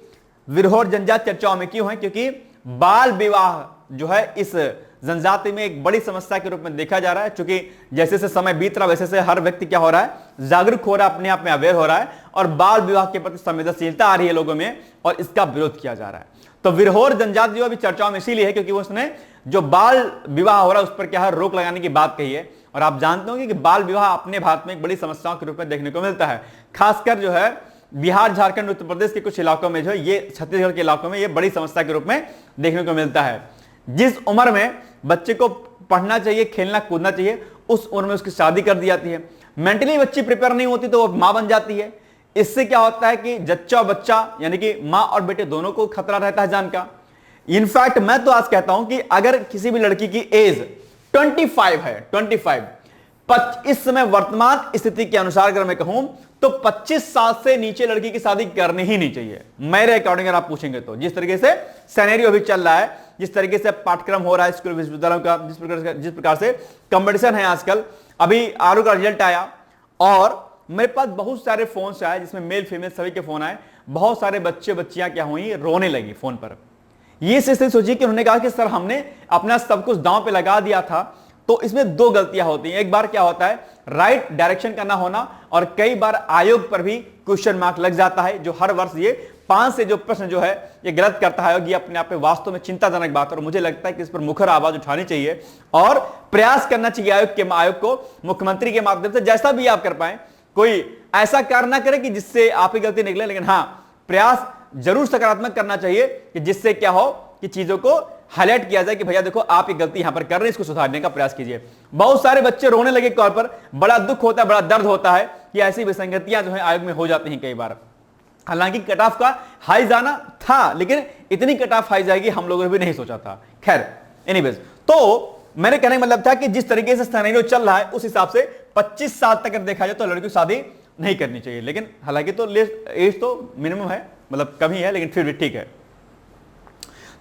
Speaker 1: विरहोर जनजाति चर्चाओं में क्यों है, क्योंकि बाल विवाह जो है इस जनजाति में एक बड़ी समस्या के रूप में देखा जा रहा है। क्योंकि जैसे जैसे समय बीत रहा है वैसे से हर व्यक्ति क्या हो रहा है, जागरूक हो रहा है, अपने आप में अवेयर हो रहा है और बाल विवाह के प्रति संवेदनशीलता आ रही है लोगों में और इसका विरोध किया जा रहा है। तो विरहोर जनजाति जो अभी चर्चाओं में इसीलिए है क्योंकि उसने जो बाल विवाह हो रहा है उस पर क्या है, रोक लगाने की बात कही है। और आप जानते होंगे कि बाल विवाह अपने भारत में एक बड़ी समस्याओं के रूप में देखने को मिलता है। खासकर जो है बिहार, झारखंड, उत्तर प्रदेश के कुछ इलाकों में जो है, ये छत्तीसगढ़ के इलाकों में ये बड़ी समस्या के रूप में देखने को मिलता है। जिस उम्र में बच्चे को पढ़ना चाहिए, खेलना कूदना चाहिए, उस उम्र में उसकी शादी कर दी जाती है। मेंटली बच्ची प्रिपेयर नहीं होती तो वो मां बन जाती है। इससे क्या होता है कि जच्चा और बच्चा यानी कि मां और बेटे दोनों को खतरा रहता है जान का। इनफैक्ट मैं तो आज कहता हूं कि अगर किसी भी लड़की की एज 25 है, 25, इस समय वर्तमान स्थिति के अनुसार अगर मैं कहूं तो 25 साल से नीचे लड़की की शादी करनी ही नहीं चाहिए मेरे अकॉर्डिंग। अगर आप पूछेंगे तो जिस तरीके से सिनेरियो अभी चल रहा है, जिस तरीके से पाठ्यक्रम हो रहा है स्कूल विश्वविद्यालयों का, जिस प्रकार से कंपटीशन है आजकल, अभी आरओ का रिजल्ट आया और मेरे पास बहुत सारे फोन आए जिसमें मेल फीमेल सभी के फोन आए। बहुत सारे बच्चे बच्चियां क्या हुई, रोने लगी फोन पर। ये स्थिति सोचिए कि उन्होंने कहा कि सर हमने अपना सब कुछ दांव पे लगा दिया था। तो इसमें दो गलतियां होती हैं। एक बार क्या होता है, राइट डायरेक्शन का ना होना, और कई बार आयोग पर भी क्वेश्चन मार्क लग जाता है, जो हर वर्ष ये 5 से जो प्रश्न जो है ये गलत करता है। ये अपने आप में वास्तव में चिंताजनक बात है और मुझे लगता है कि इस पर मुखर आवाज उठानी चाहिए और प्रयास करना चाहिए आयोग को मुख्यमंत्री के माध्यम से, जैसा भी आप कर पाए। कोई ऐसा कार्य ना करे कि जिससे आपकी गलती निकले, लेकिन हां प्रयास जरूर सकारात्मक करना चाहिए कि जिससे क्या हो कि चीजों को हाईलाइट किया जाए कि भैया देखो आप एक गलती यहां पर कर रहे हैं, इसको सुधारने का प्रयास कीजिए। बहुत सारे बच्चे रोने लगे कॉल पर, बड़ा दुख होता है, बड़ा दर्द होता है कि ऐसी विसंगतियां जो है आयोग में हो जाती हैं कई बार। हालांकि कट ऑफ का हाई जाना था, लेकिन इतनी कट ऑफ हाई जाएगी हम लोगों ने भी नहीं सोचा था। खैर एनीवेज, तो मेरे कहने का मतलब था कि जिस तरीके से सिनेरियो चल रहा है उस हिसाब से 25 साल तक अगर देखा जाए तो लड़की की शादी नहीं करनी चाहिए। लेकिन हालांकि तो एज तो मिनिमम है, मतलब कम ही है, लेकिन फिर भी ठीक है।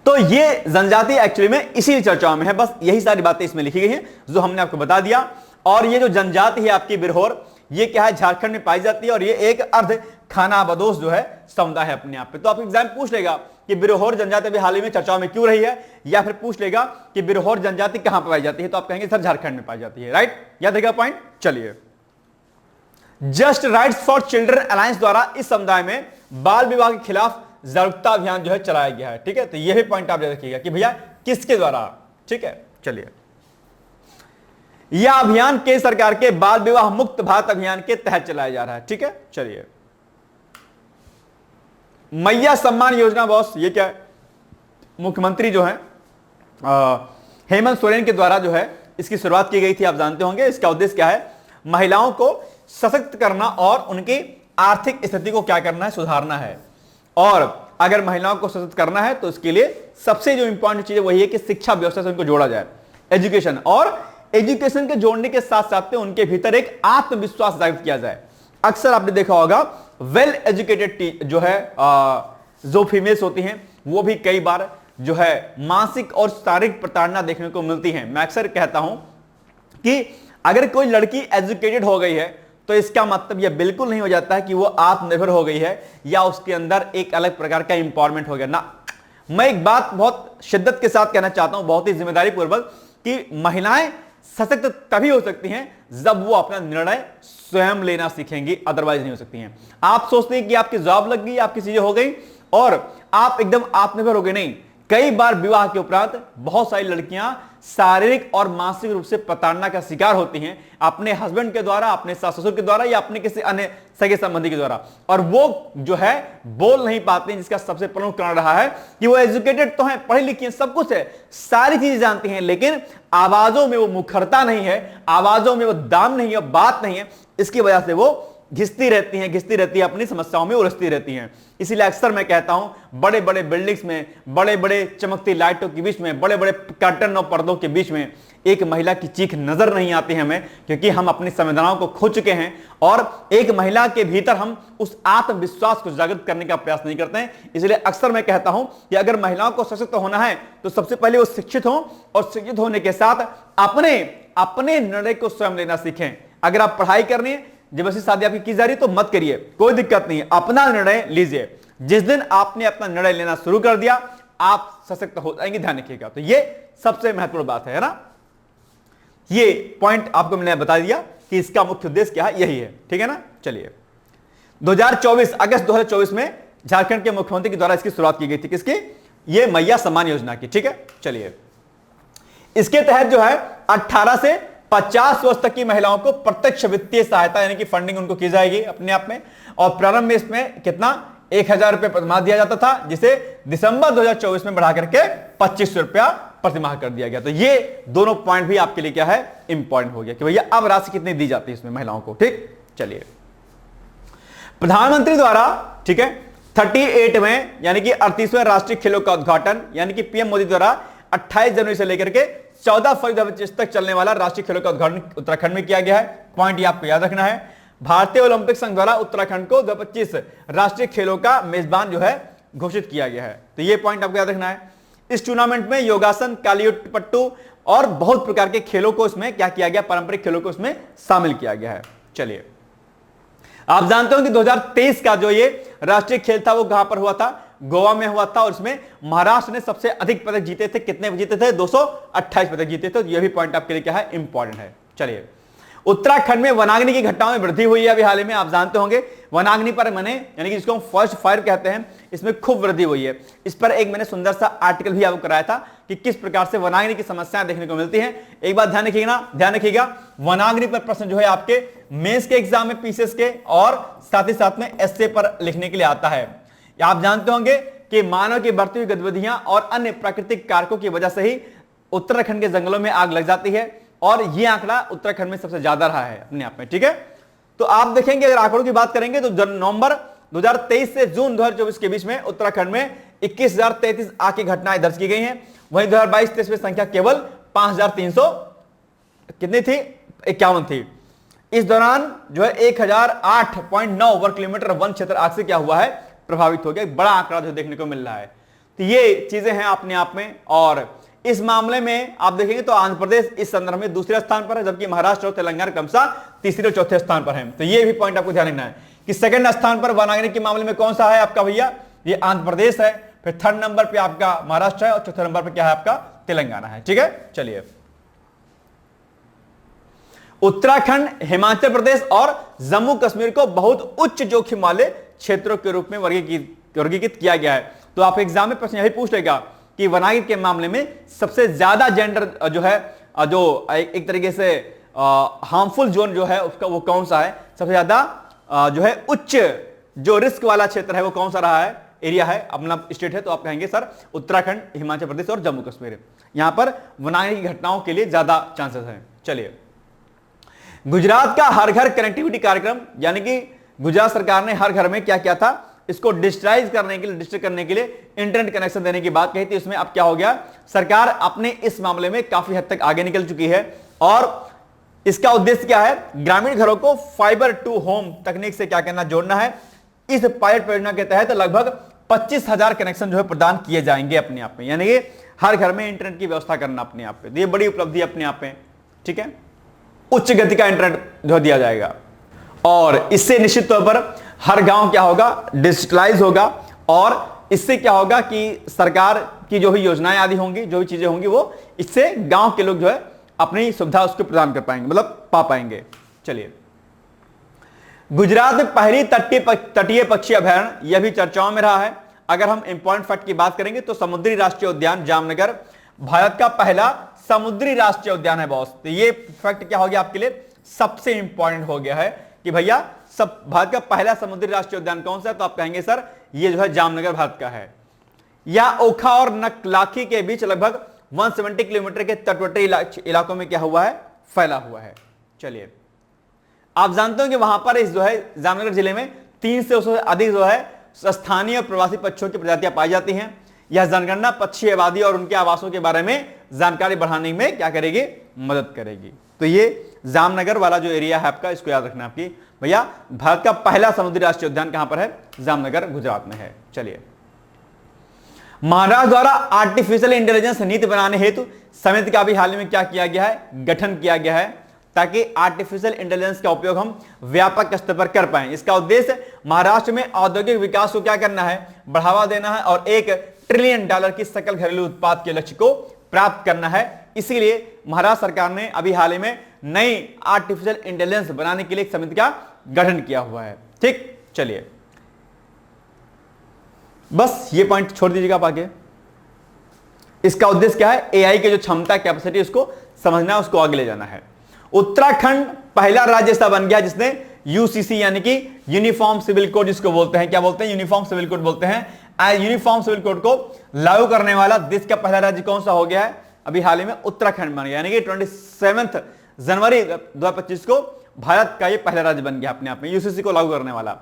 Speaker 1: तो ये जनजाति एक्चुअली में इसी चर्चाओं में है, बस यही सारी बातें इसमें लिखी गई हैं जो हमने आपको बता दिया। और ये जो जनजाति है आपकी बिरहोर, ये क्या है, झारखंड में पाई जाती है और ये एक अर्ध खानाबदोश जो है समुदाय है अपने आप पे। तो आप एग्जाम पूछ लेगा कि बिरहोर जनजाति अभी हाल ही में चर्चाओं में क्यों रही है, या फिर पूछ लेगा कि बिरहोर जनजाति कहां पाई जाती है, तो आप कहेंगे सर झारखंड में पाई जाती है। राइट, याद रहेगा पॉइंट। चलिए, just rights for children alliance द्वारा इस समुदाय में बाल विवाह के खिलाफ जागरूकता अभियान जो है चलाया गया है। ठीक है, तो यह भी पॉइंट आप याद रखिएगा कि भैया किसके द्वारा। ठीक है, चलिए, यह अभियान केंद्र सरकार के बाल विवाह मुक्त भारत अभियान के तहत चलाया जा रहा है। ठीक है, चलिए, मैया सम्मान योजना बॉस, ये क्या है, मुख्यमंत्री जो है हेमंत सोरेन के द्वारा जो है इसकी शुरुआत की गई थी, आप जानते होंगे। इसका उद्देश्य क्या है, महिलाओं को सशक्त करना और उनकी आर्थिक स्थिति को क्या करना है, सुधारना है। और अगर महिलाओं को सशक्त करना है तो इसके लिए सबसे जो इंपॉर्टेंट चीज है वही है कि शिक्षा व्यवस्था से उनको जोड़ा जाए, एजुकेशन, और एजुकेशन के जोड़ने के साथ साथ उनके भीतर एक आत्मविश्वास जागृत किया जाए। अक्सर आपने देखा होगा वेल एजुकेटेड जो है जो फीमेल्स होती हैं वो भी कई बार जो है मानसिक और शारीरिक प्रताड़ना देखने को मिलती है। मैं अक्सर कहता हूं कि अगर कोई लड़की एजुकेटेड हो गई है तो इसका मतलब यह बिल्कुल नहीं हो जाता है कि वो आत्मनिर्भर हो गई है या उसके अंदर एक अलग प्रकार का इंपावरमेंट हो गया ना। मैं एक बात बहुत शिद्दत के साथ कहना चाहता हूं, बहुत ही जिम्मेदारी पूर्वक, कि महिलाएं सशक्त तभी हो सकती हैं जब वो अपना निर्णय स्वयं लेना सीखेंगी, अदरवाइज नहीं हो सकती हैं। आप सोचते हैं कि आपकी जॉब लग गई, आपकी चीजें हो गई और आप एकदम आत्मनिर्भर हो गए, नहीं। कई बार विवाह के उपरांत बहुत सारी लड़कियां शारीरिक और मानसिक रूप से प्रताड़ना का शिकार होती हैं, अपने हस्बैंड के द्वारा, अपने सास ससुर के द्वारा या अपने किसी अन्य सगे संबंधी के द्वारा, और वो जो है बोल नहीं पाते हैं, जिसका सबसे प्रमुख कारण रहा है कि वो एजुकेटेड तो हैं, पढ़ी लिखी हैं, सब कुछ है, सारी चीजें जानती हैं, लेकिन आवाजों में वो मुखरता नहीं है, आवाजों में वो दाम नहीं है, बात नहीं है। इसकी वजह से वो घिसती रहती हैं, अपनी समस्याओं में उलझती रहती हैं। इसीलिए अक्सर मैं कहता हूं बड़े बड़े बिल्डिंग्स में, बड़े बड़े चमकती लाइटों के बीच में, बड़े बड़े कर्टन और पर्दों के बीच में एक महिला की चीख नजर नहीं आती है हमें, क्योंकि हम अपनी संवेदनाओं को खो चुके हैं और एक महिला के भीतर हम उस आत्मविश्वास को जागृत करने का प्रयास नहीं करते हैं। इसलिए अक्सर मैं कहता हूं कि अगर महिलाओं को सशक्त होना है तो सबसे पहले वो शिक्षित हों और शिक्षित होने के साथ अपने निर्णय को स्वयं लेना सीखें। अगर आप पढ़ाई करनी है, जबरदस्ती शादी आपकी की जा रही है तो मत करिए, कोई दिक्कत नहीं है, अपना निर्णय लीजिए। जिस दिन आपने अपना निर्णय लेना शुरू कर दिया आप सशक्त हो जाएंगे, ध्यान रखिएगा। तो ये सबसे महत्वपूर्ण बात है ना। ये पॉइंट आपको मैंने बता दिया कि इसका मुख्य उद्देश्य क्या है, यही है। ठीक है ना। चलिए, 2024 अगस्त 2024 में झारखंड के मुख्यमंत्री के द्वारा इसकी शुरुआत की गई थी। किसकी? ये मैया सम्मान योजना की। ठीक है, चलिए, इसके तहत जो है 18 से 50 वर्ष तक की महिलाओं को प्रत्यक्ष वित्तीय सहायता यानी कि फंडिंग उनको की जाएगी अपने आप में। और प्रारंभ में इसमें कितना 1000 रुपये प्रतिमाह दिया जाता था, जिसे दिसंबर 2024 में बढ़ा करके 2500 रुपया प्रतिमाह कर दिया गया। तो ये दोनों पॉइंट भी आपके लिए क्या है, इंपॉर्टेंट हो गया कि भैया अब राशि कितनी दी जाती है इसमें महिलाओं को। ठीक, चलिए, प्रधानमंत्री द्वारा, ठीक है, 38वें यानी कि 38वें राष्ट्रीय खेलों का उद्घाटन यानी कि पीएम मोदी द्वारा 28 जनवरी से लेकर के 14 फरवरी 2025 तक चलने वाला राष्ट्रीय खेलों का उद्घाटन उत्तराखंड में किया गया है। पॉइंट ये आपको याद रखना है। भारतीय ओलंपिक संघ द्वारा उत्तराखंड को 2025 राष्ट्रीय खेलों का मेजबान जो है घोषित किया गया है। तो ये पॉइंट आपको याद रखना है। इस टूर्नामेंट में योगासन, कालियुट्टपट्टू और बहुत प्रकार के खेलों को इसमें क्या किया गया, पारंपरिक खेलों को इसमें शामिल किया गया है। चलिए, आप जानते हो कि 2023 का जो ये राष्ट्रीय खेल था वो कहां पर हुआ था, गोवा में हुआ था, और इसमें महाराष्ट्र ने सबसे अधिक पदक जीते थे। कितने जीते थे? 228 पदक जीते थे। ये भी पॉइंट आपके लिए क्या है, इंपॉर्टेंट है। चलिए, उत्तराखंड में वनाग्नि की घटनाओं में वृद्धि हुई है अभी हाल ही में। आप जानते होंगे वनाग्नि पर मैंने यानी कि जिसको हम फर्स्ट फायर कहते हैं, इसमें खूब वृद्धि हुई है। इस पर एक मैंने सुंदर सा आर्टिकल भी आपको कराया था कि किस प्रकार से वनाग्नि की समस्याएं देखने को मिलती हैं। एक बात ध्यान रखिएगा, वनाग्नि पर प्रश्न जो है आपके मेंस के एग्जाम में, पीसीएस के, और साथ में एसए पर लिखने के लिए आता है। आप जानते होंगे कि मानव की बढ़ती हुई गतिविधियां और अन्य प्राकृतिक कारकों की वजह से ही उत्तराखंड के जंगलों में आग लग जाती है, और यह आंकड़ा उत्तराखंड में सबसे ज्यादा रहा है अपने आप में। ठीक है, तो आप देखेंगे अगर आंकड़ों की बात करेंगे तो नवंबर 2023 से जून 2024 के बीच में उत्तराखंड में 21,033 आग की घटनाएं दर्ज की गई हैं। वहीं 2022-23 में संख्या केवल 5,300 कितनी थी, 51 थी। इस दौरान जो है 1008.9 वर्ग किलोमीटर वन क्षेत्र आग से क्या हुआ है, प्रभावित हो गया। बड़ा आंकड़ा जो देखने को मिल रहा है। तो ये चीजें हैं अपने आप में। और इस मामले में आप देखेंगे तो आंध्र प्रदेश इस संदर्भ में दूसरे स्थान पर है, जबकि महाराष्ट्र और तेलंगाना क्रमशः तीसरे और चौथे स्थान पर है। तो ये भी पॉइंट आपको ध्यान रखना है कि सेकंड स्थान पर वनाग्नि के मामले में कौन सा है आपका भैया, ये आंध्र प्रदेश है। फिर थर्ड नंबर पे आपका महाराष्ट्र है, और चौथे नंबर पर क्या है आपका तेलंगाना है। ठीक है, चलिए, उत्तराखंड, हिमाचल प्रदेश और जम्मू कश्मीर को बहुत उच्च जोखिम वाले क्षेत्रों के रूप में वर्गीकृत किया गया है। तो आप एग्जाम में प्रश्न यही पूछ लेगा कि वनाग्नि के मामले में सबसे ज्यादा जेंडर जो है, जो एक तरीके से हार्मफुल जोन जो है उसका वो कौन सा है, सबसे ज्यादा जो है उच्च जो रिस्क वाला क्षेत्र है वो कौन सा रहा है, एरिया है, अपना स्टेट है। तो आप कहेंगे सर उत्तराखंड, हिमाचल प्रदेश और जम्मू कश्मीर। यहां पर वनाग्नि की घटनाओं के लिए ज्यादा चांसेस हैं। चलिए, गुजरात का हर घर कनेक्टिविटी कार्यक्रम यानी कि गुजरात सरकार ने हर घर में क्या किया था, इसको डिजिटाइज करने के लिए, डिजिटल करने के लिए इंटरनेट कनेक्शन देने की बात कही थी। उसमें अब क्या हो गया, सरकार अपने इस मामले में काफी हद तक आगे निकल चुकी है। और इसका उद्देश्य क्या है, ग्रामीण घरों को फाइबर टू होम तकनीक से क्या करना, जोड़ना है। इस पायलट परियोजना के तहत लगभग 25,000 कनेक्शन जो है प्रदान किए जाएंगे अपने आप में, यानी कि हर घर में इंटरनेट की व्यवस्था करना अपने आप पे। ये बड़ी उपलब्धि अपने आप में। ठीक है, उच्च गति का इंटरनेट जो दिया जाएगा, और इससे निश्चित तौर पर हर गांव क्या होगा, डिजिटलाइज होगा। और इससे क्या होगा कि सरकार की जो भी योजनाएं आदि होंगी, जो भी चीजें होंगी, वो इससे गांव के लोग जो है अपनी सुविधा उसको प्रदान कर पाएंगे, मतलब पा पाएंगे। चलिए, गुजरात में पहली तटीय पक्षी अभयारण्य, यह भी चर्चाओं में रहा है। अगर हम इंपॉर्टेंट फैक्ट की बात करेंगे तो समुद्री राष्ट्रीय उद्यान जामनगर भारत का पहला समुद्री राष्ट्रीय उद्यान है बॉस। तो ये फैक्ट क्या हो गया आपके लिए, सबसे इंपॉर्टेंट हो गया है कि भैया सब भारत का पहला समुद्री राष्ट्रीय उद्यान कौन सा है। तो आप कहेंगे सर ये जो है जामनगर भारत का है। या ओखा और नकलाखी के बीच लगभग 170 किलोमीटर के तटवर्ती इलाकों में क्या हुआ है, फैला हुआ है। चलिए, आप जानते हो कि वहां पर इस जो है जामनगर जिले में 300 से अधिक जो है स्थानीय और प्रवासी पक्षियों की प्रजातियां पाई जाती हैं। यह जनगणना पक्षी आबादी और उनके आवासों के बारे में जानकारी बढ़ाने में क्या करेगी, मदद करेगी। तो ये जामनगर वाला जो एरिया है आपका, इसको याद रखना आपकी भैया। भारत का पहला समुद्री राष्ट्रीय उद्यान कहां पर है, जामनगर गुजरात में है। चलिए, महाराष्ट्र द्वारा आर्टिफिशियल इंटेलिजेंस नीति बनाने हेतु समिति का भी हाल ही में क्या किया गया है, गठन किया गया है, ताकि आर्टिफिशियल इंटेलिजेंस का उपयोग हम व्यापक स्तर पर कर पाए। इसका उद्देश्य महाराष्ट्र में औद्योगिक विकास को क्या करना है, बढ़ावा देना है, और $1 ट्रिलियन की सकल घरेलू उत्पाद के लक्ष्य को प्राप्त करना है। इसीलिए महाराष्ट्र सरकार ने अभी हाल ही में नई आर्टिफिशियल इंटेलिजेंस बनाने के लिए एक समिति का गठन किया हुआ है। ठीक, चलिए, बस ये पॉइंट छोड़ दीजिएगा आप आगे। इसका उद्देश्य क्या है, एआई की जो क्षमता, कैपेसिटी, उसको समझना है, उसको आगे ले जाना है। उत्तराखंड पहला राज्य ऐसा बन गया जिसने यूसीसी यानी कि यूनिफॉर्म सिविल कोड जिसको बोलते हैं, क्या बोलते हैं, यूनिफॉर्म सिविल कोड बोलते हैं। यूनिफॉर्म सिविल कोड को लागू करने वाला देश का पहला राज्य कौन सा हो गया है, अभी हाल ही में उत्तराखंड बन गया, यानी कि 27 जनवरी 2025 को भारत का ये पहला राज्य बन गया अपने आप में यूसीसी को लागू करने वाला।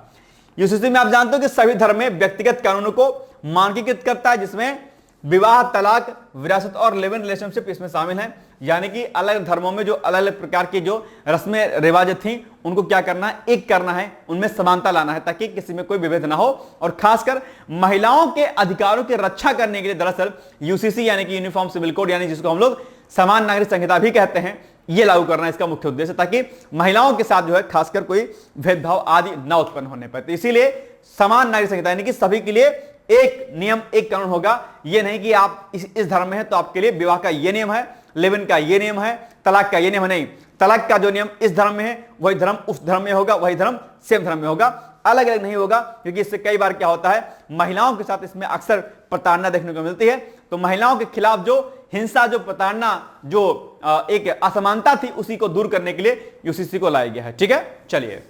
Speaker 1: यूसीसी में आप जानते हो कि सभी धर्म में व्यक्तिगत कानूनों को मानकीकृत करता है, जिसमें विवाह, तलाक, विरासत और लिव इन रिलेशनशिप इसमें शामिल है। यानी कि अलग धर्मों में जो अलग अलग प्रकार की जो रस्में रिवाज थी उनको क्या करना है, एक करना है, उनमें समानता लाना है ताकि किसी में कोई विभेद ना हो। और खासकर महिलाओं के अधिकारों की रक्षा करने के लिए दरअसल यूसीसी यानी कि यूनिफॉर्म सिविल कोड, यानी जिसको हम लोग समान नागरिक संहिता भी कहते हैं, ये लागू करना इसका मुख्य उद्देश्य, ताकि महिलाओं के साथ जो है खासकर कोई भेदभाव आदि ना उत्पन्न होने पाए। तो इसीलिए समान नागरिक संहिता यानी कि सभी के लिए एक नियम, एक कानून होगा। ये नहीं कि आप इस धर्म में है तो आपके लिए विवाह का ये नियम है, लिव इन का ये नियम है, तलाक का ये नियम है। नहीं, तलाक का जो नियम इस धर्म में है वही धर्म उस धर्म में होगा, वही धर्म सेम धर्म में होगा, अलग अलग नहीं होगा। क्योंकि इससे कई बार क्या होता है, महिलाओं के साथ इसमें अक्सर प्रताड़ना देखने को मिलती है। तो महिलाओं के खिलाफ जो हिंसा, जो प्रताड़ना, जो एक असमानता थी, उसी को दूर करने के लिए यूसीसी को लाया गया है। ठीक है, चलिए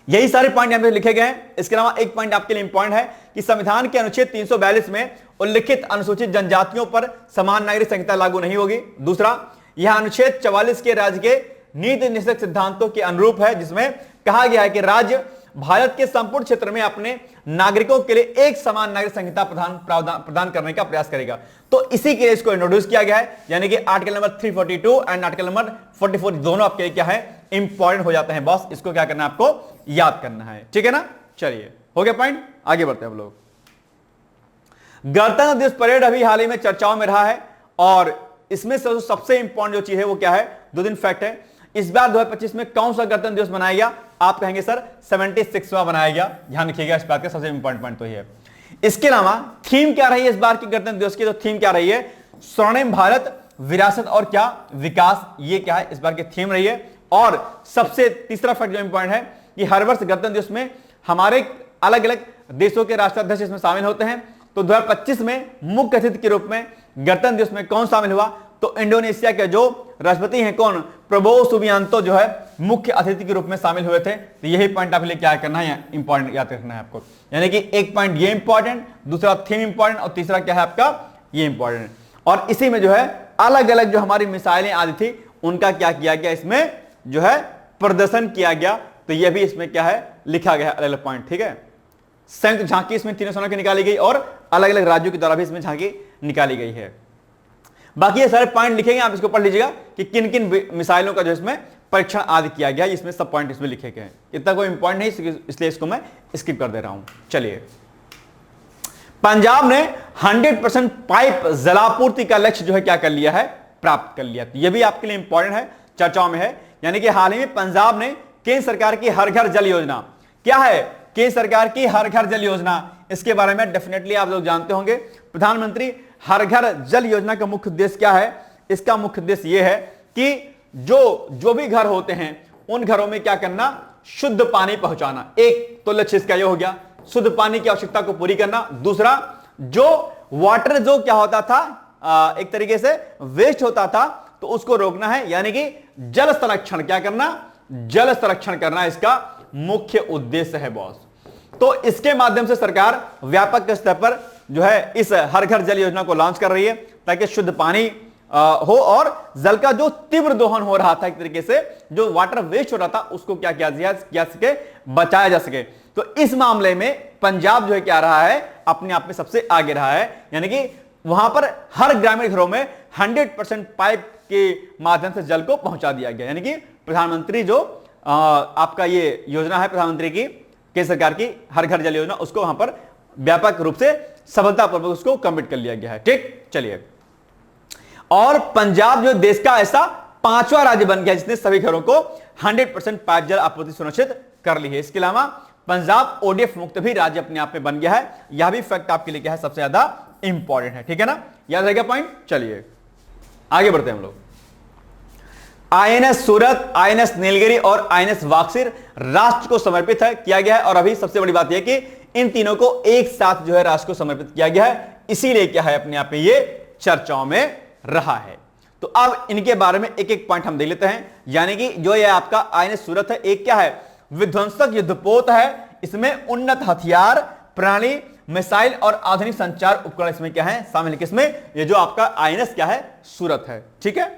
Speaker 1: यही सारे पॉइंट यहां पे लिखे गए हैं। इसके अलावा एक पॉइंट आपके लिए इंपॉर्टेंट है कि संविधान के अनुच्छेद 342 में उल्लिखित अनुसूचित जनजातियों पर समान नागरिक संहिता लागू नहीं होगी। दूसरा, यह अनुच्छेद 44 के राज्य के नीति निषेधक सिद्धांतों के अनुरूप है, जिसमें कहा गया है कि राज्य भारत के संपूर्ण क्षेत्र में अपने नागरिकों के लिए एक समान नागरिक संहिता प्रदान करने का प्रयास करेगा। तो इसी के लिए इसको इंट्रोड्यूस किया गया है, यानी कि article number 342 and article number 44 दोनों आपके लिए क्या है, इंपॉर्टेंट हो जाते हैं बॉस। इसको क्या करना है, आपको याद करना है। ठीक है ना, चलिए हो गया पॉइंट, आगे बढ़ते हैं हम लोग। गणतंत्र दिवस परेड अभी हाल ही में चर्चाओं में रहा है और इसमें सबसे इंपॉर्टेंट जो चीज है वो क्या है, 2 दिन फैक्ट है। इस बार 2025 में कौन सा गणतंत्र दिवस मनाया गया? आप कहेंगे सर 76वां बनाया गया। ध्यान रखिएगा, इस बात का सबसे इंपॉर्टेंट पॉइंट तो ये है। इसके अलावा थीम क्या रही है इस बार की गणतंत्र दिवस की? तो थीम क्या रही है, स्वर्णिम भारत, विरासत और क्या, विकास। ये क्या है, इस बार की थीम रही है। और सबसे तीसरा फैक्ट जो इंपॉर्टेंट है कि हर वर्ष गणतंत्र दिवस में हमारे अलग अलग देशों के राष्ट्राध्यक्ष इसमें शामिल होते हैं। तो 2025 में मुख्य अतिथि के रूप में गणतंत्र दिवस में कौन शामिल हुआ? तो इंडोनेशिया के जो राष्ट्रपति हैं, कौन, प्रबोवो सुबियांतो जो है मुख्य अतिथि के रूप में शामिल हुए थे। तो यही पॉइंट आपके लिए क्या करना है, इंपॉर्टेंट याद रखना है आपको। यानी कि एक पॉइंट ये इंपॉर्टेंट, दूसरा थीम इंपॉर्टेंट और तीसरा क्या है आपका, ये इंपॉर्टेंट। और इसी में जो है अलग अलग जो हमारी मिसाइलें आदि थी उनका क्या किया गया, इसमें जो है प्रदर्शन किया गया। तो यह भी इसमें क्या है, लिखा गया है अलग अलग पॉइंट। ठीक है, संयुक्त झांकी इसमें तीनों सेनाओं की निकाली गई और अलग अलग राज्यों के द्वारा भी इसमें झांकी निकाली गई है। बाकी ये सारे पॉइंट लिखेंगे, आप इसको पढ़ लीजिएगा कि किन किन मिसाइलों का जो इसमें परीक्षण आदि किया गया, इसमें सब पॉइंट इसमें लिखे गए हैं। इतना कोई इंपॉर्टेंट नहीं, इसलिए इसको मैं स्किप कर दे रहा हूं। चलिए, पंजाब ने 100% पाइप जलापूर्ति का लक्ष्य जो है क्या कर लिया है, प्राप्त कर लिया। तो यह भी आपके लिए इंपॉर्टेंट है, चर्चाओं में है। यानी कि हाल ही में पंजाब ने केंद्र सरकार की हर घर जल योजना, क्या है केंद्र सरकार की हर घर जल योजना, इसके बारे में डेफिनेटली आप लोग जानते होंगे। प्रधानमंत्री हर घर जल योजना का मुख्य उद्देश्य क्या है? इसका मुख्य उद्देश्य यह है कि जो भी घर होते हैं उन घरों में क्या करना, शुद्ध पानी पहुंचाना। एक तो लक्ष्य इसका यह हो गया, शुद्ध पानी की आवश्यकता को पूरी करना। दूसरा, जो वाटर जो क्या होता था, एक तरीके से वेस्ट होता था, तो उसको रोकना है। यानी कि जल संरक्षण क्या करना, जल संरक्षण करना इसका मुख्य उद्देश्य है बॉस। तो इसके माध्यम से सरकार व्यापक स्तर पर जो है इस हर घर जल योजना को लॉन्च कर रही है, ताकि शुद्ध पानी हो और जल का जो तीव्र दोहन हो रहा था, एक तरीके से जो वाटर वेस्ट हो रहा था, उसको क्या किया जा सके, बचाया जा सके। तो इस मामले में पंजाब जो है क्या रहा है, अपने आप में सबसे आगे रहा है। यानी कि वहां पर हर ग्रामीण घरों में 100% पाइप के माध्यम से जल को पहुंचा दिया गया। यानी कि प्रधानमंत्री जो आपका ये योजना है प्रधानमंत्री की, केंद्र सरकार की हर घर जल योजना, उसको वहां पर व्यापक रूप से सफलतापूर्वक उसको कंप्लीट कर लिया गया है। ठीक, चलिए। और पंजाब जो देश का ऐसा 5वां राज्य बन गया जिसने सभी घरों को 100% पाइप जल आपूर्ति सुनिश्चित कर ली है। इसके अलावा पंजाब ओडीएफ मुक्त भी राज्य अपने आप में बन गया है। यह भी फैक्ट आपके लिए क्या है, सबसे ज्यादा इंपॉर्टेंट है। ठीक है ना, याद रहेगा पॉइंट। चलिए आगे बढ़ते हैं हम लोग। आईएनएस सूरत, आईएनएस नीलगिरी और आईएनएस वाक्सीर राष्ट्र को समर्पित है किया गया है। और अभी सबसे बड़ी बात यह कि इन तीनों को एक साथ जो है राष्ट्र को समर्पित किया गया है, इसीलिए क्या है, अपने आप में ये चर्चाओं में रहा है। तो अब इनके बारे में एक एक पॉइंट हम देख लेते हैं। यानी कि जो ये आपका आईएनएस सूरत है, एक क्या है, विध्वंसक युद्धपोत है। इसमें उन्नत हथियार प्रणाली, मिसाइल और आधुनिक संचार उपकरण इसमें क्या है, शामिल है। किसमें, ये जो आपका आईएनएस क्या है, सूरत है। ठीक है।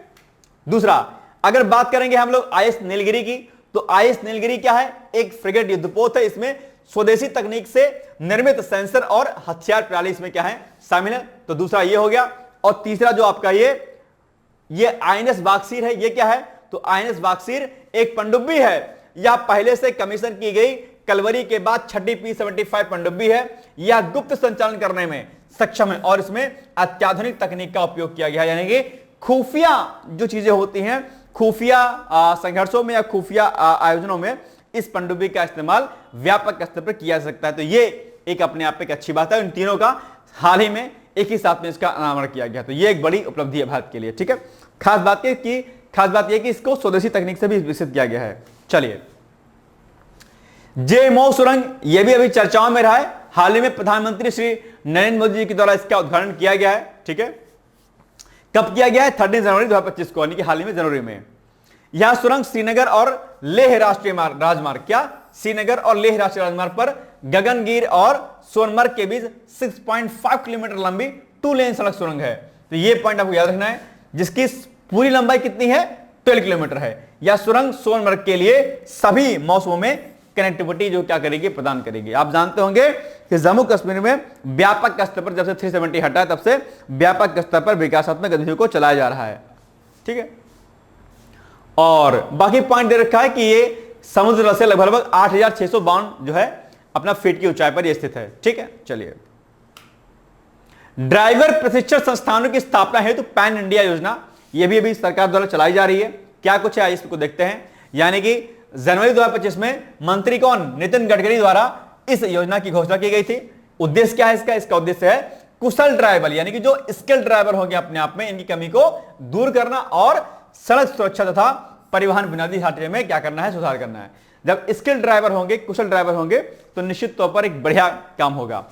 Speaker 1: दूसरा, अगर बात करेंगे हम लोग आईएनएस नीलगिरी की, तो आईएनएस नीलगिरी क्या है, एक फ्रिगेट युद्धपोत है। इसमें स्वदेशी तकनीक से निर्मित सेंसर और हथियार प्रणाली इसमें क्या है, शामिल है। तो दूसरा ये हो गया। और तीसरा जो आपका ये आईएनएस वागसीर है, ये क्या है, तो आईएनएस वागसीर एक पनडुब्बी है। यह पहले से कमीशन की गई कलवरी के बाद छठी P-75 पनडुब्बी है। यह गुप्त संचालन करने में सक्षम है और इसमें अत्याधुनिक तकनीक का उपयोग किया गया है, यानी कि खुफिया जो चीजें होती हैं, खुफिया संघर्षों में या खुफिया आयोजनों में इस पनडुब्बी का इस्तेमाल व्यापक स्तर पर किया जा सकता है। तो ये एक अपने आप में एक अच्छी बात है। इन तीनों का हाल ही में एक ही साथ में इसका अनावरण किया गया, तो ये एक बड़ी उपलब्धि है भारत के लिए। ठीक है, खास बात यह कि इसको स्वदेशी तकनीक से भी विकसित किया गया है। चलिए, जेएमओ सुरंग ये भी अभी चर्चाओं में रहा है। हाल ही में प्रधानमंत्री श्री नरेंद्र मोदी जी के द्वारा इसका उद्घाटन किया गया है। ठीक है, कब किया गया है, 13 जनवरी 2025 को, यानी कि हाल ही में जनवरी में। यह सुरंग श्रीनगर और लेह राष्ट्रीय राजमार्ग, क्या श्रीनगर और लेह राष्ट्रीय राजमार्ग पर गगनगिर और सोनमर्ग के बीच 6.5 किलोमीटर लंबी 2 लेन सड़क सुरंग है। तो यह पॉइंट आपको याद रखना है, जिसकी पूरी लंबाई कितनी है, 12 किलोमीटर है। यह सुरंग सोनमर्ग के लिए सभी मौसमों में कनेक्टिविटी जो क्या करेगी, प्रदान करेगी। आप जानते होंगे कि जम्मू कश्मीर में व्यापक स्तर पर जब से 370 हटा है तब से व्यापक स्तर पर विकासात्मक गतिविधियों को चलाया जा रहा है। ठीक है, और बाकी पॉइंट दे रखा है कि ये समुद्र से लगभग 8,652 जो है अपना फीट की ऊंचाई पर यह स्थित है। ठीक है, चलिए, ड्राइवर प्रशिक्षण संस्थानों की स्थापना हेतु पैन इंडिया योजना, यह भी अभी सरकार द्वारा चलाई जा रही है। क्या कुछ है इसको देखते हैं। यानी कि जनवरी 2025 में मंत्री कौन, नितिन गडकरी द्वारा इस योजना की घोषणा की गई थी। उद्देश्य क्या है इसका उद्देश्य है कुशल ड्राइवर, यानी कि जो स्किल ड्राइवर होंगे अपने आप में, इनकी कमी को दूर करना और सड़क सुरक्षा तथा परिवहन बुनियादी ढांचे में क्या करना है, सुधार करना है। जब स्किल ड्राइवर होंगे, कुशल ड्राइवर होंगे, तो निश्चित तौर पर एक बढ़िया काम होगा।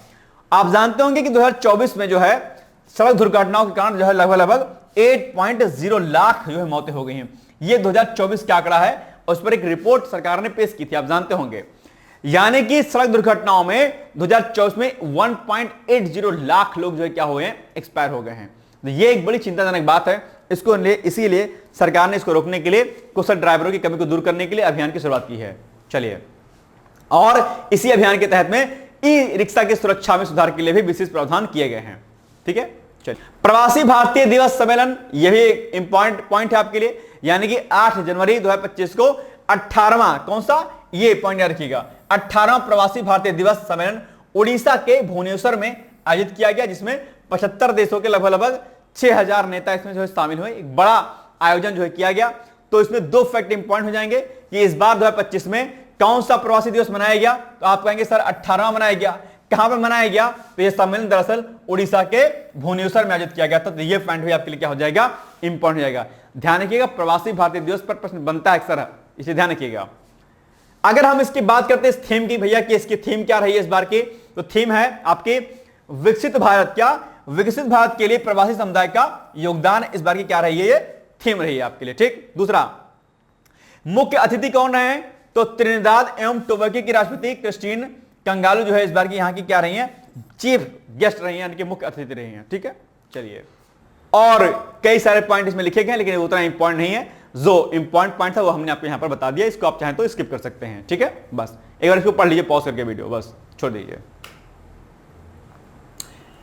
Speaker 1: आप जानते होंगे कि 2024 में जो है सड़क दुर्घटनाओं के कारण जो है लगभग 8.0 लाख जो है मौतें हो गई हैं। ये 2024 का आंकड़ा है और उस पर एक रिपोर्ट सरकार ने पेश की थी, आप जानते होंगे। यानी कि सड़क दुर्घटनाओं में 2024 में 1.80 लाख लोग जो है क्या हुए हैं, एक्सपायर हो गए हैं। तो ये एक बड़ी चिंताजनक बात है। इसको इसीलिए सरकार ने इसको रोकने के लिए, कुशल ड्राइवरों की कमी को दूर करने के लिए अभियान की शुरुआत की है। चलिए, और इसी अभियान के तहत में ई रिक्शा की सुरक्षा में सुधार के लिए भी विशेष प्रावधान किए गए हैं। ठीक है, चलिए, प्रवासी भारतीय दिवस सम्मेलन, यह भी एक इंपॉर्टेंट पॉइंट है आपके लिए। यानी कि 8 जनवरी 2025 को 18वां, कौन सा, ये पॉइंट याद रखिएगा, 18वां प्रवासी भारतीय दिवस सम्मेलन उड़ीसा के भुवनेश्वर में आयोजित किया गया, जिसमें 75 देशों के लगभग 6,000 नेता इसमें जो है शामिल हुए। एक बड़ा आयोजन जो है किया गया। तो इसमें 2 फैक्ट इंपॉर्टेंट हो जाएंगे कि इस बार 2025 में कौन सा प्रवासी दिवस मनाया गया। तो आप कहेंगे सर 18वां मनाया गया, कहां पर मनाया गया, तो यह सम्मेलन दरअसल उड़ीसा के भुवनेश्वर में आयोजित किया गया था। तो यह पॉइंट भी आपके लिए क्या हो जाएगा, इंपॉर्टेंट हो जाएगा। ध्यान रखिएगा, प्रवासी भारतीय दिवस पर प्रश्न बनता है अक्सर, इसे ध्यान रखिएगा। अगर हम इसकी बात करते हैं इस थीम की, भैया कि इसकी थीम क्या रही है इस बार की, तो थीम है आपकी विकसित भारत। क्या, विकसित भारत के लिए प्रवासी समुदाय का योगदान इस बार की क्या रही है, ये थीम रही है आपके लिए। ठीक, दूसरा, मुख्य अतिथि कौन रहे हैं, तो त्रिनिदाद एवं टोबैगो की राष्ट्रपति क्रिस्टीन कंगालू जो है इस बार की यहाँ की क्या रही है, चीफ गेस्ट रही है, यानी कि मुख्य अतिथि रही है। ठीक है, चलिए, और कई सारे पॉइंट इसमें लिखे गए लेकिन उतना इंपॉर्टेंट नहीं है। जो इंपॉर्टेंट पॉइंट था वो हमने आपको यहां पर बता दिया, इसको आप चाहें तो स्किप कर सकते हैं। ठीक है, बस एक बार इसको पढ़ लीजिए पॉज करके वीडियो, बस छोड़ दीजिए।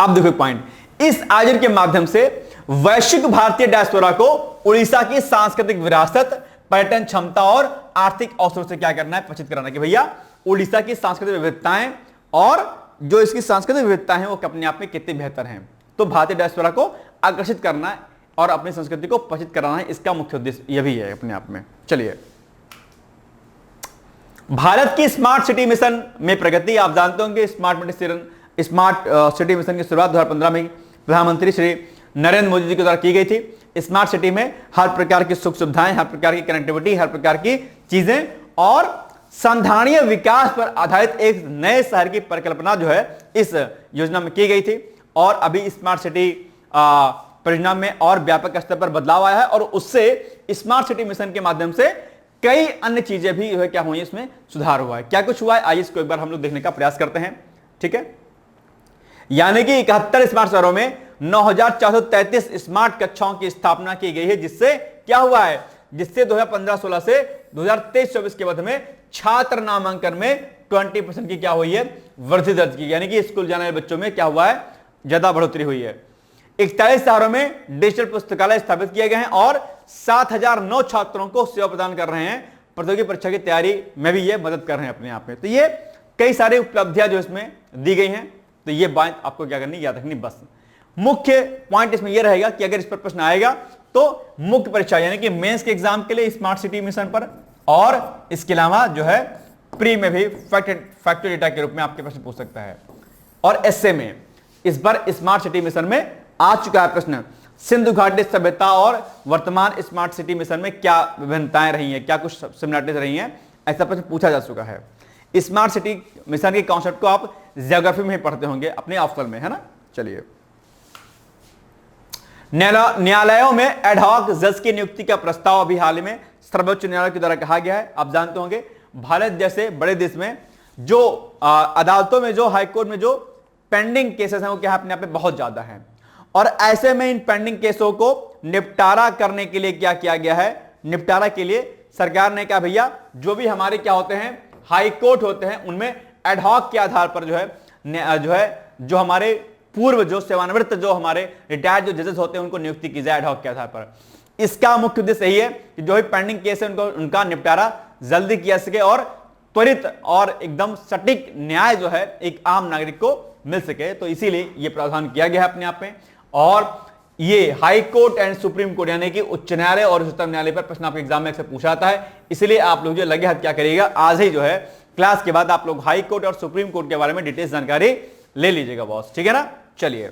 Speaker 1: अब देखो पॉइंट, इस आयोजन के माध्यम से वैश्विक भारतीय डायस्पोरा को उड़ीसा की सांस्कृतिक विरासत, पर्यटन क्षमता और आर्थिक अवसरों से क्या करना है, परिचित कराना कि भैया उड़ीसा की सांस्कृतिक विविधताएं और जो इसकी सांस्कृतिक विविधताएं हैं वो अपने आप में कितनी बेहतर हैं। तो भारतीय डायस्पोरा को आकर्षित करना है और अपनी संस्कृति को परिचित कराना है, इसका मुख्य उद्देश्य यह भी है अपने आप में। चलिए, भारत की स्मार्ट सिटी मिशन में प्रगति, आप जानते होंगे स्मार्ट सिटी मिशन की शुरुआत 2015 में प्रधानमंत्री श्री नरेंद्र मोदी जी के द्वारा की गई थी। स्मार्ट सिटी में हर प्रकार की सुख सुविधाएं, हर प्रकार की कनेक्टिविटी, हर प्रकार की चीजें और संधारणीय विकास पर आधारित एक नए शहर की परिकल्पना जो है इस योजना में की गई थी। और अभी स्मार्ट सिटी परियोजना में और व्यापक स्तर पर बदलाव आया है और उससे स्मार्ट सिटी मिशन के माध्यम से कई अन्य चीजें भी जो है क्या हुई, इसमें सुधार हुआ है। क्या कुछ हुआ है, आइए इसको एक बार हम लोग देखने का प्रयास करते हैं। ठीक है, यानी कि 71 स्मार्ट शहरों में 9,433 स्मार्ट कक्षाओं की स्थापना की गई है, जिससे क्या हुआ है, जिससे 2015-16 से 2023-24 के मध्य में छात्र नामांकन में 20% की क्या हुई है, वृद्धि दर्ज की, यानी कि स्कूल जाने वाले बच्चों में क्या हुआ है, ज्यादा बढ़ोतरी हुई है। 41 शहरों में डिजिटल पुस्तकालय स्थापित किए गए हैं और 7009 छात्रों को सेवा प्रदान कर रहे हैं, प्रतियोगी परीक्षा की तैयारी में भी ये मदद कर रहे हैं अपने आप में। तो ये कई सारी उपलब्धियां जो इसमें दी गई हैं, तो ये बात आपको क्या करनी, याद रखनी। बस मुख्य पॉइंट इसमें यह रहेगा कि अगर इस पर प्रश्न आएगा तो मुख्य परीक्षा यानी कि मेंस के एग्जाम के लिए स्मार्ट सिटी मिशन पर, और इसके अलावा जो है प्री में भी फैक्ट डेटा के रूप में आपके प्रश्न पूछ सकता है। और एसए में इस बार स्मार्ट सिटी मिशन में आ चुका है प्रश्न, सिंधु घाटी सभ्यता और वर्तमान स्मार्ट सिटी मिशन में क्या विभिन्नताएं रही हैं, क्या कुछ सिमिलरिटीज रही हैं, ऐसा प्रश्न पूछा जा चुका है। स्मार्ट सिटी मिशन के कॉन्सेप्ट को आप ज्योग्राफी में ही पढ़ते होंगे अपने ऑप्शनल में, है ना। चलिए, न्यायालयों में एडहॉक जज की नियुक्ति का प्रस्ताव अभी हाल में सर्वोच्च न्यायालय के द्वारा कहा गया है। आप जानते होंगे भारत जैसे बड़े देश में जो अदालतों में, जो हाईकोर्ट में जो पेंडिंग केसेस हैं वो क्या अपने आप में बहुत ज्यादा है, और ऐसे में इन पेंडिंग केसों को निपटारा करने के लिए क्या किया गया है, निपटारा के लिए सरकार ने कहा भैया जो भी हमारे क्या होते हैं हाई कोर्ट होते हैं उनमें एडहॉक के आधार पर जो हमारे पूर्व जो सेवानिवृत्त जो हमारे रिटायर्ड जो जजेस होते हैं उनको नियुक्ति की जाए एडहॉक के आधार पर। इसका मुख्य उद्देश्य यही है कि जो भी पेंडिंग केस है उनका निपटारा जल्दी किया सके और त्वरित और एकदम सटीक न्याय जो है एक आम नागरिक को मिल सके। तो इसीलिए यह प्रावधान किया गया है अपने आप में। और ये high court and supreme court यानी कि उच्च न्यायालय और उच्चतम न्यायालय पर प्रश्न आपके एग्जाम में अक्सर पूछा जाता है, इसलिए आप लोग जो लगे हाथ क्या करिएगा, आज ही जो है क्लास के बाद आप लोग हाई कोर्ट और सुप्रीम कोर्ट के बारे में डिटेल्स जानकारी ले लीजिएगा बॉस, ठीक है ना। चलिए,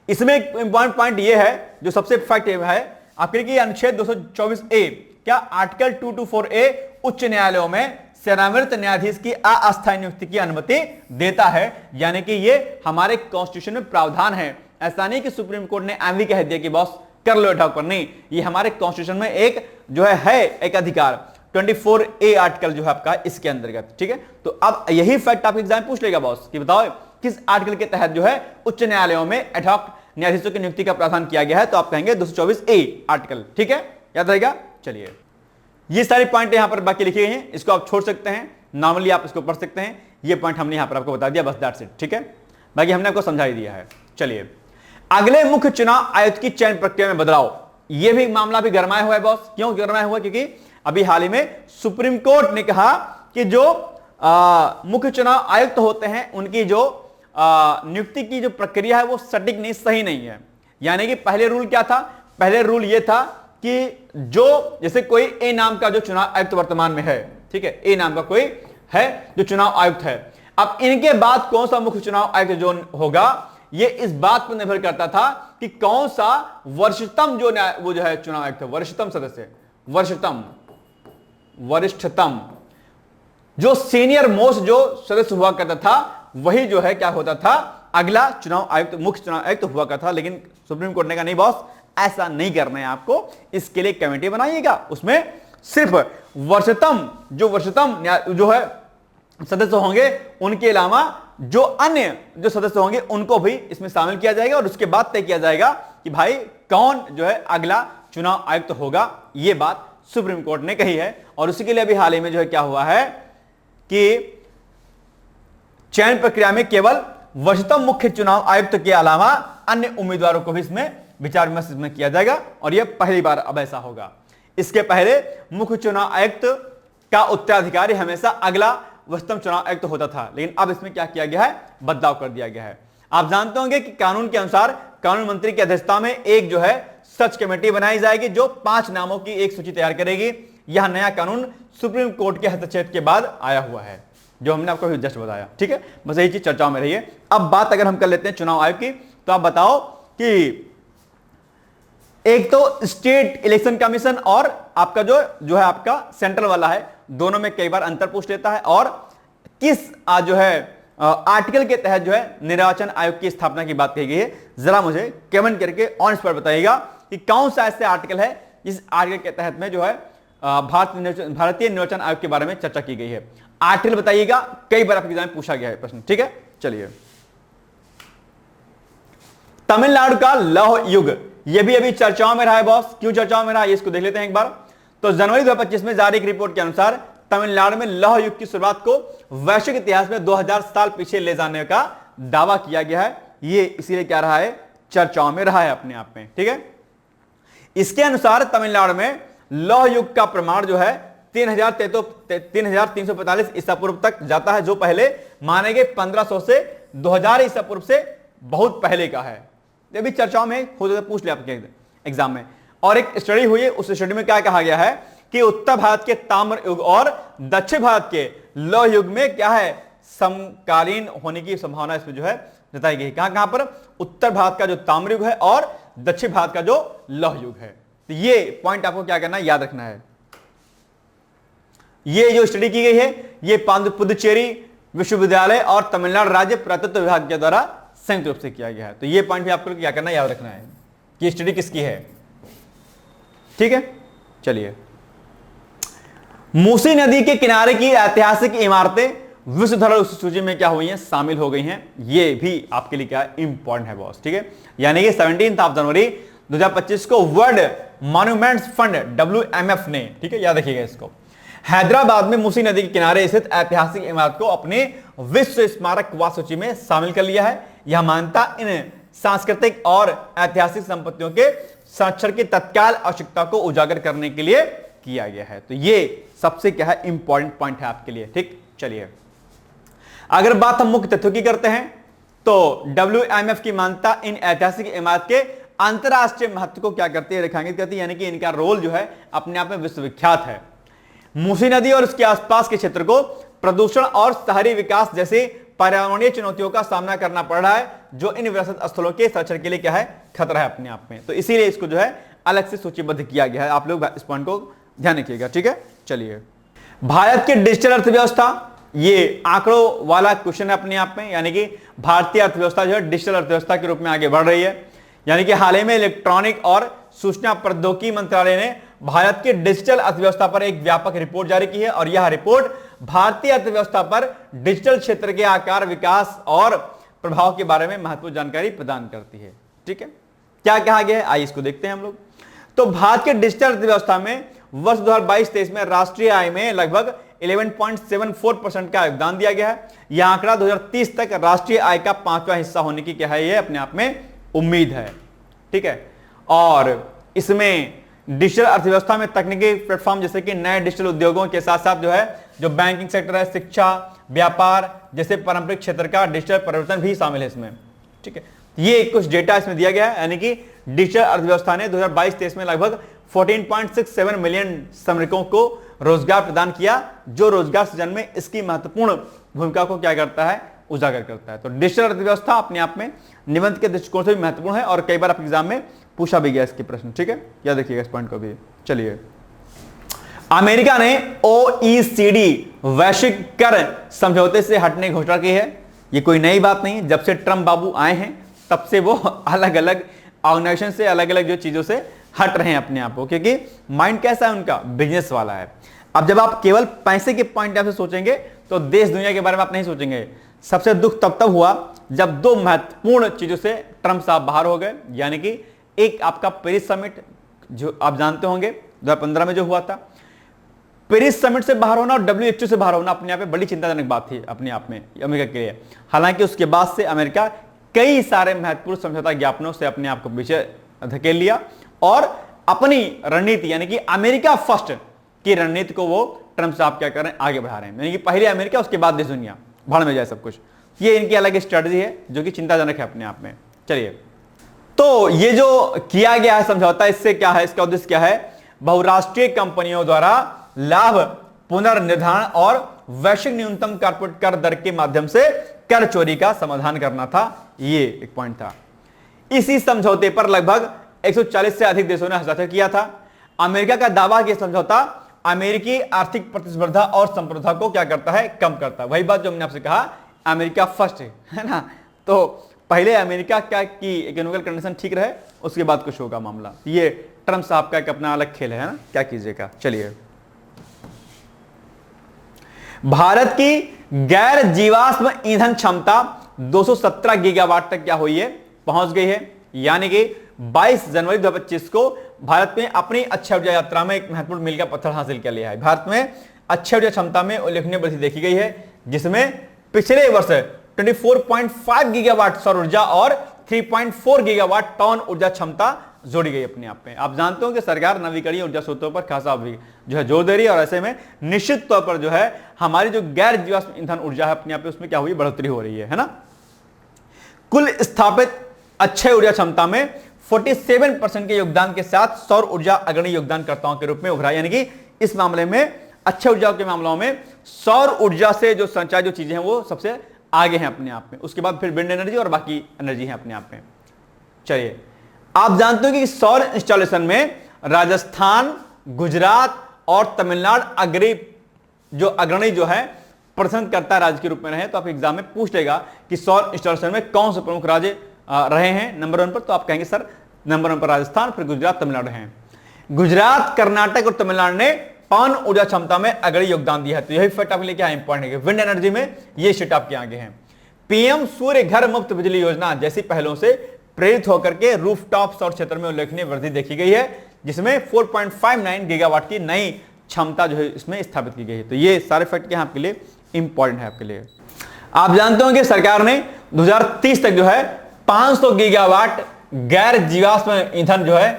Speaker 1: इसमें एक इंपॉर्टेंट पॉइंट ये है जो सबसे फैक्ट है आपके लिए, अनुच्छेद 224A क्या आर्टिकल 224A उच्च न्यायालयों में सेवानिवृत्त न्यायाधीश की अस्थायी नियुक्ति की अनुमति देता है, यानी कि ये हमारे कॉन्स्टिट्यूशन में प्रावधान है। ऐसा नहीं कि सुप्रीम कोर्ट ने एमवी कह दिया कि बॉस कर लो एडहॉक पर, नहीं, ये हमारे कॉन्स्टिट्यूशन में एक जो है एक अधिकार 24A आर्टिकल जो है आपका इसके अंतर्गत, ठीक है। तो अब यही फैक्ट आपके एग्जाम पूछ लेगा बॉस कि बताओ किस आर्टिकल के तहत जो है उच्च न्यायालयों में एडहॉक न्यायाधीशों की नियुक्ति का प्रावधान किया गया है, तो आप कहेंगे 224A आर्टिकल, ठीक है, याद रहेगा। चलिए, ये सारे पॉइंट यहां पर बाकी लिखे गए हैं, इसको आप छोड़ सकते हैं, नॉर्मली आप इसको पढ़ सकते हैं। ये पॉइंट हमने यहां पर आपको बता दिया, बस दैट्स इट, ठीक है, बाकी हमने आपको समझा ही दिया है। चलिए, अगले मुख्य चुनाव आयुक्त की चयन प्रक्रिया में बदलाव, यह भी मामला भी गरमाया हुआ है बॉस। क्यों गरमाया हुआ? क्योंकि अभी हाल ही में सुप्रीम कोर्ट ने कहा कि जो मुख्य चुनाव आयुक्त होते हैं उनकी जो नियुक्ति की जो प्रक्रिया है वो सटीक नहीं, सही नहीं है। यानी कि पहले रूल क्या था? पहले रूल ये था कि जो जैसे कोई ए नाम का जो चुनाव आयुक्त वर्तमान में है, ठीक है, ए नाम का कोई है जो चुनाव आयुक्त है, अब इनके बाद कौन सा मुख्य चुनाव आयुक्त जो होगा ये इस बात पर निर्भर करता था कि कौन सा वरिष्ठतम जो वो जो है चुनाव आयुक्त है, वरिष्ठतम सदस्य, वरिष्ठतम जो सीनियर मोस्ट जो सदस्य हुआ करता था वही जो है क्या होता था, अगला चुनाव आयुक्त, मुख्य चुनाव आयुक्त हुआ करता था। लेकिन सुप्रीम कोर्ट ने कहा नहीं बॉस, ऐसा नहीं करना है आपको, इसके लिए कमेटी बनाइएगा, उसमें सिर्फ वरिष्ठतम जो है सदस्य होंगे, उनके अलावा जो अन्य जो सदस्य होंगे उनको भी इसमें शामिल किया जाएगा और उसके बाद तय किया जाएगा कि भाई कौन जो है अगला चुनाव आयुक्त होगा। यह बात सुप्रीम कोर्ट ने कही है। और उसी के लिए अभी हाल ही में जो है क्या हुआ है कि चयन प्रक्रिया में केवल वरिष्ठतम मुख्य चुनाव आयुक्त के अलावा अन्य उम्मीदवारों को भी इसमें विचार विमर्श में किया जाएगा और यह पहली बार अब ऐसा होगा। इसके पहले मुख्य चुनाव आयुक्त का उत्तराधिकारी हमेशा अगला वरिष्ठतम चुनाव आयुक्त होता था, लेकिन अब इसमें क्या किया गया है, बदलाव कर दिया गया है। आप जानते होंगे कि कानून के अनुसार कानून मंत्री की अध्यक्षता में एक जो है सर्च कमेटी बनाई जाएगी जो 5 नामों की एक सूची तैयार करेगी। यह नया कानून सुप्रीम कोर्ट के हस्तक्षेप के बाद आया हुआ है, जो हमने आपको जस्ट बताया, ठीक है। बस यही चीज चर्चाओं में रही है। अब बात अगर हम कर लेते हैं चुनाव आयोग की, तो आप बताओ कि एक तो स्टेट इलेक्शन कमीशन और आपका जो है आपका सेंट्रल वाला है, दोनों में कई बार अंतर पूछ लेता है। और किस जो है आर्टिकल के तहत जो है निर्वाचन आयोग की स्थापना की बात कही गई है, जरा मुझे कमेंट करके ऑन स्पॉट बताइएगा कि कौन सा ऐसे आर्टिकल है जिस आर्टिकल के तहत में जो है भारतीय निर्वाचन आयोग के बारे में चर्चा की गई है। आर्टिकल बताइएगा, कई बार आपके एग्जाम में पूछा गया है प्रश्न, ठीक है। चलिए, तमिलनाडु का लौह युग ये भी अभी चर्चाओं में रहा है बॉस। क्यों चर्चाओं में रहा है, इसको देख लेते हैं एक बार। तो जनवरी 2025 में जारी एक रिपोर्ट के अनुसार तमिलनाडु में लौह युग की शुरुआत को वैश्विक इतिहास में 2000 साल पीछे ले जाने का दावा किया गया है। ये इसीलिए क्या रहा है, चर्चाओं में रहा है अपने आप में, ठीक है। इसके अनुसार तमिलनाडु में लौह युग का प्रमाण जो है 3345 ईसा पूर्व तक जाता है, जो पहले माने गए 1500 से 2000 ईसा पूर्व से बहुत पहले का है। ये भी चर्चाओं में हो जाता, पूछ लिया आपके एग्जाम में। और एक स्टडी हुई है, उस स्टडी में क्या कहा गया है कि उत्तर भारत के ताम्र युग और दक्षिण भारत के लौह युग में क्या है, समकालीन होने की संभावना इसमें जो है जताई गई। कहां पर, उत्तर भारत का जो ताम्र युग है और दक्षिण भारत का जो लौह युग है। तो ये पॉइंट आपको क्या करना है, याद रखना है। ये जो स्टडी की गई है ये पुदुचेरी विश्वविद्यालय और तमिलनाडु राज्य पुरातत्व विभाग के द्वारा संयुक्त रूप से किया गया है। तो ये पॉइंट भी आपको क्या करना है, याद रखना है कि स्टडी किसकी है, ठीक है। चलिए, मूसी नदी के किनारे की ऐतिहासिक इमारतें विश्व धरोहर सूची में क्या हुई हैं, शामिल हो गई हैं। ये भी आपके लिए क्या इंपॉर्टेंट है बॉस, ठीक है। यानी कि 17 जनवरी 2025 को वर्ल्ड मॉन्यूमेंट्स फंड WMF ने, ठीक है, याद रखिएगा इसको, हैदराबाद में मूसी नदी के किनारे स्थित ऐतिहासिक इमारत को अपने विश्व स्मारक वास्तु सूची में शामिल कर लिया है। यह मान्यता इन सांस्कृतिक और ऐतिहासिक संपत्तियों के संरक्षण की तत्काल आवश्यकता को उजागर करने के लिए किया गया है। तो ये सबसे क्या है, इंपॉर्टेंट पॉइंट है आपके लिए, ठीक। चलिए, अगर बात हम मुख्य तथ्यों की करते हैं तो WMF की मान्यता इन ऐतिहासिक इमारत के अंतरराष्ट्रीय महत्व को क्या करती है, रेखांकित करती है, यानी कि इनका रोल जो है अपने आप में विश्वविख्यात है। मूसी नदी और उसके आसपास के क्षेत्र को प्रदूषण और शहरी विकास जैसे पर्यावरणीय चुनौतियों का सामना करना पड़ रहा है, जो इन विरासत स्थलों के संरक्षण के लिए क्या है, खतरा है अपने आप में। तो इसीलिए इसको जो है अलग से सूचीबद्ध किया गया है। आप लोग इस पॉइंट को ध्यान रखिएगा, ठीक है। चलिए, भारत की डिजिटल अर्थव्यवस्था, ये आंकड़ों वाला क्वेश्चन है अपने आप में। यानी कि भारतीय अर्थव्यवस्था जो है डिजिटल अर्थव्यवस्था के रूप में आगे बढ़ रही है। यानी कि हाल ही में इलेक्ट्रॉनिक और सूचना प्रौद्योगिकी मंत्रालय ने भारत की डिजिटल अर्थव्यवस्था पर एक व्यापक रिपोर्ट जारी की है और यह रिपोर्ट भारतीय अर्थव्यवस्था पर डिजिटल क्षेत्र के आकार, विकास और प्रभाव के बारे में महत्वपूर्ण जानकारी प्रदान करती है, ठीक है। क्या कहा गया है, आइए इसको देखते हैं हम लोग। तो भारत के डिजिटल अर्थव्यवस्था में वर्ष 2022-23 में राष्ट्रीय आय में लगभग 11.74% का योगदान दिया गया है। यह आंकड़ा 2030 तक राष्ट्रीय आय का 5वां हिस्सा होने की क्या है, ये अपने आप में उम्मीद है, ठीक है। और इसमें डिजिटल अर्थव्यवस्था में तकनीकी प्लेटफॉर्म जैसे कि नए डिजिटल उद्योगों के साथ साथ जो है जो बैंकिंग सेक्टर है, शिक्षा, व्यापार जैसे पारंपरिक क्षेत्र का डिजिटल परिवर्तन भी शामिल है इसमें, ठीक है। ये कुछ डेटा इसमें दिया गया है। यानी कि डिजिटल अर्थव्यवस्था ने 2022-23 में लगभग 14.67 मिलियन श्रमिकों को रोजगार प्रदान किया, जो रोजगार सृजन में इसकी महत्वपूर्ण भूमिका को क्या करता है, उजागर करता है। तो डिजिटल अर्थव्यवस्था अपने आप में निबंध के दृष्टिकोण से भी महत्वपूर्ण है और कई बार आपके एग्जाम में पूछा भी गया इसके प्रश्न, ठीक है। याद रखिएगा इस पॉइंट को भी। चलिए, अमेरिका ने OECD वैश्विक कर समझौते से हटने की घोषणा की है। ये कोई नई बात नहीं, जब से ट्रंप बाबू आए हैं तब से वो अलग अलग ऑर्गेनाइजेशन से, अलग अलग जो चीजों से हट रहे हैं अपने आप को, क्योंकि माइंड कैसा है उनका, बिजनेस वाला है। अब जब आप केवल पैसे के पॉइंट से सोचेंगे तो देश दुनिया के बारे में आप नहीं सोचेंगे। सबसे दुख तब हुआ जब दो महत्वपूर्ण चीजों से ट्रंप साहब बाहर हो गए। यानी कि एक आपका पेरिस समिट, जो आप जानते होंगे 2015 में जो हुआ था, पेरिस समिट से बाहर होना और WHO से बाहर होना अपने आप में बड़ी चिंताजनक बात थी अपने आप में अमेरिका के लिए। हालांकि उसके बाद से अमेरिका कई सारे महत्वपूर्ण समझौता ज्ञापनों से अपने आप को पीछे धकेल लिया और अपनी रणनीति यानी कि अमेरिका फर्स्ट की रणनीति को वो ट्रंप साहब क्या कर रहे हैं, आगे बढ़ा रहे हैं। यानी कि पहले अमेरिका, उसके बाद देश दुनिया, भाड़ में जाए सब कुछ। ये इनकी अलग स्ट्रेटजी है जो कि चिंताजनक है अपने आप में। चलिए, तो ये जो किया गया है समझौता, इससे क्या है, इसका उद्देश्य क्या है, बहुराष्ट्रीय कंपनियों द्वारा लाभ पुनर्निर्धारण और वैश्विक न्यूनतम कॉर्पोरेट कर दर के माध्यम से कर चोरी का समाधान करना था। ये एक पॉइंट था। इसी समझौते पर लगभग 140 से अधिक देशों ने हस्ताक्षर किया था। अमेरिका का दावा कि समझौता अमेरिकी आर्थिक प्रतिस्पर्धा और संप्रभुता को क्या करता है, कम करता है। वही बात जो हमने आपसे कहा, अमेरिका फर्स्ट है ना। तो पहले अमेरिका क्या की इकोनॉमिकल कंडीशन ठीक रहे, उसके बाद कुछ होगा मामला। ये ट्रंप साहब का एक अपना अलग खेल है ना, क्या कीजिएगा। चलिए, भारत की गैर जीवाश्म ईंधन क्षमता 217 गीगावाट तक क्या हुई है, पहुंच गई है। यानी कि 22 जनवरी 2025 को भारत में अपनी अक्षय ऊर्जा यात्रा में एक महत्वपूर्ण मील का पत्थर हासिल कर लिया है। भारत में अक्षय ऊर्जा क्षमता में उल्लेखनीय वृद्धि देखी गई है, जिसमें पिछले वर्ष 24.5 गीगावाट सौर ऊर्जा और 3.4 गीगावाट पवन ऊर्जा क्षमता जोड़ी गई अपने आप में। आप जानते हो कि सरकार नवीकरणीय ऊर्जा स्रोतों पर खासा जो है जोर दे रही है, और ऐसे में निश्चित तौर पर जो है हमारी जो गैर जीवाश्म ईंधन ऊर्जा है अपने आप में उसमें क्या हुई, बढ़ोतरी हो रही है ना। कुल स्थापित अक्षय ऊर्जा क्षमता में 47% के योगदान के साथ सौर ऊर्जा अग्रणी योगदानकर्ताओं के रूप में उभरा, यानी कि इस मामले में अक्षय ऊर्जा के मामलों में सौर ऊर्जा से जो संचार जो चीजें हैं वो सबसे आगे हैं अपने आप में। उसके बाद फिर विंड एनर्जी और बाकी एनर्जी है अपने आप में। चलिए, आप जानते हो कि सौर इंस्टॉलेशन में राजस्थान, गुजरात और तमिलनाडु अग्रणी जो है प्रदर्शनकर्ता राज्य के रूप में रहे। तो आप एग्जाम में पूछ लेगा कि सौर इंस्टॉलेशन में कौन से प्रमुख राज्य रहे हैं नंबर 1 पर, तो आप कहेंगे सर नंबर 1 पर राजस्थान, फिर गुजरात, तमिलनाडु हैं। गुजरात, कर्नाटक और तमिलनाडु ने पवन ऊर्जा क्षमता में अग्रणी योगदान दिया है। तो यही फैक्ट आपके लिए क्या इंपॉर्टेंट है, विंड एनर्जी में ये स्टेट आपके आगे हैं। पीएम सूर्य घर मुफ्त बिजली योजना जैसी पहलों से प्रेरित होकर के रूफटॉप सौर क्षेत्र में उल्लेखनीय वृद्धि देखी गई है, जिसमें 4.59 गीगावाट की नई क्षमता जो है इसमें स्थापित की गई है। तो ये सारे फैक्ट क्या आपके लिए इंपॉर्टेंट है आपके लिए। आप जानते हो कि सरकार ने 2030 तक जो है 500 गीगावाट गैर जीवाश्म ईंधन जो है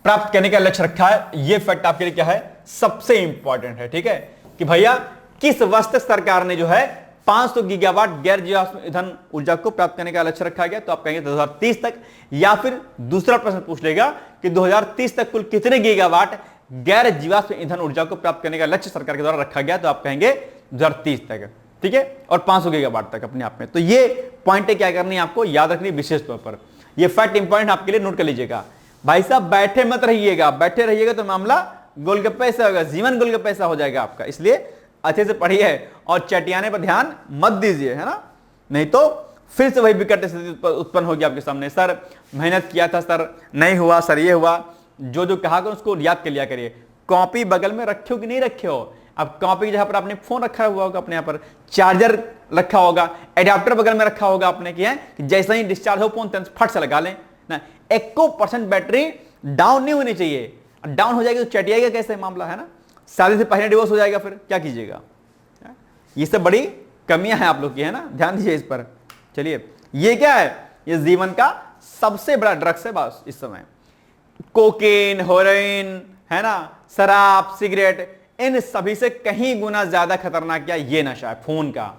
Speaker 1: प्राप्त करने का लक्ष्य रखा है। यह फैक्ट आपके लिए क्या है, सबसे इंपॉर्टेंट है। ठीक है कि भैया किस वर्ष तक सरकार ने जो है 500 गीगावाट गैर जीवाश्म ईंधन ऊर्जा को प्राप्त करने का लक्ष्य रखा गया, तो आप कहेंगे 2030 तक, या फिर दूसरा प्रश्न पूछ लेगा कि 2030 तक कुल कितने गीगावाट गैर जीवाश्म ईंधन ऊर्जा को प्राप्त करने का लक्ष्य सरकार के द्वारा रखा गया, तो आप कहेंगे 2030 तक। ठीक है, और 500 गीगावाट तक अपने आप में। तो ये पॉइंट क्या करनी है आपको याद रखनी विशेष तौर पर, ये फैक्ट इंपॉर्टेंट आपके लिए नोट कर लीजिएगा। भाई साहब बैठे मत रहिएगा, बैठे रहिएगा तो मामला गोलगप्पे से होगा, जीवन गोलगप्पे सा हो जाएगा आपका। इसलिए अच्छे से पढ़िए और चटियाने पर ध्यान मत दीजिए, है ना, नहीं तो फिर से वही विकट स्थिति उत्पन्न होगी आपके सामने। सर मेहनत किया था, सर नहीं हुआ, सर ये हुआ, जो जो कहा उसको याद कर लिया करिए। कॉपी बगल में रखे हो कि नहीं रखे हो, अब कॉपी की जगह पर आपने फोन रखा हुआ होगा, अपने यहाँ पर चार्जर रखा होगा, एडाप्टर बगल में रखा होगा आपने, कि जैसे ही डिस्चार्ज हो फोन फट से लगा लें ना। 1% बैटरी डाउन नहीं होनी चाहिए, डाउन हो जाएगी तो चटियाएगा कैसे मामला, है ना। शादी से पहले डिवोर्स हो जाएगा, फिर क्या कीजिएगा। ये सब बड़ी कमियां हैं आप लोग की, है ना, ध्यान दीजिए इस पर। चलिए, ये क्या है, ये जीवन का सबसे बड़ा ड्रग्स है बस इस समय। कोकेन, हेरोइन, है ना, शराब, सिगरेट, इन सभी से कहीं गुना ज्यादा खतरनाक क्या ये नशा है फोन का।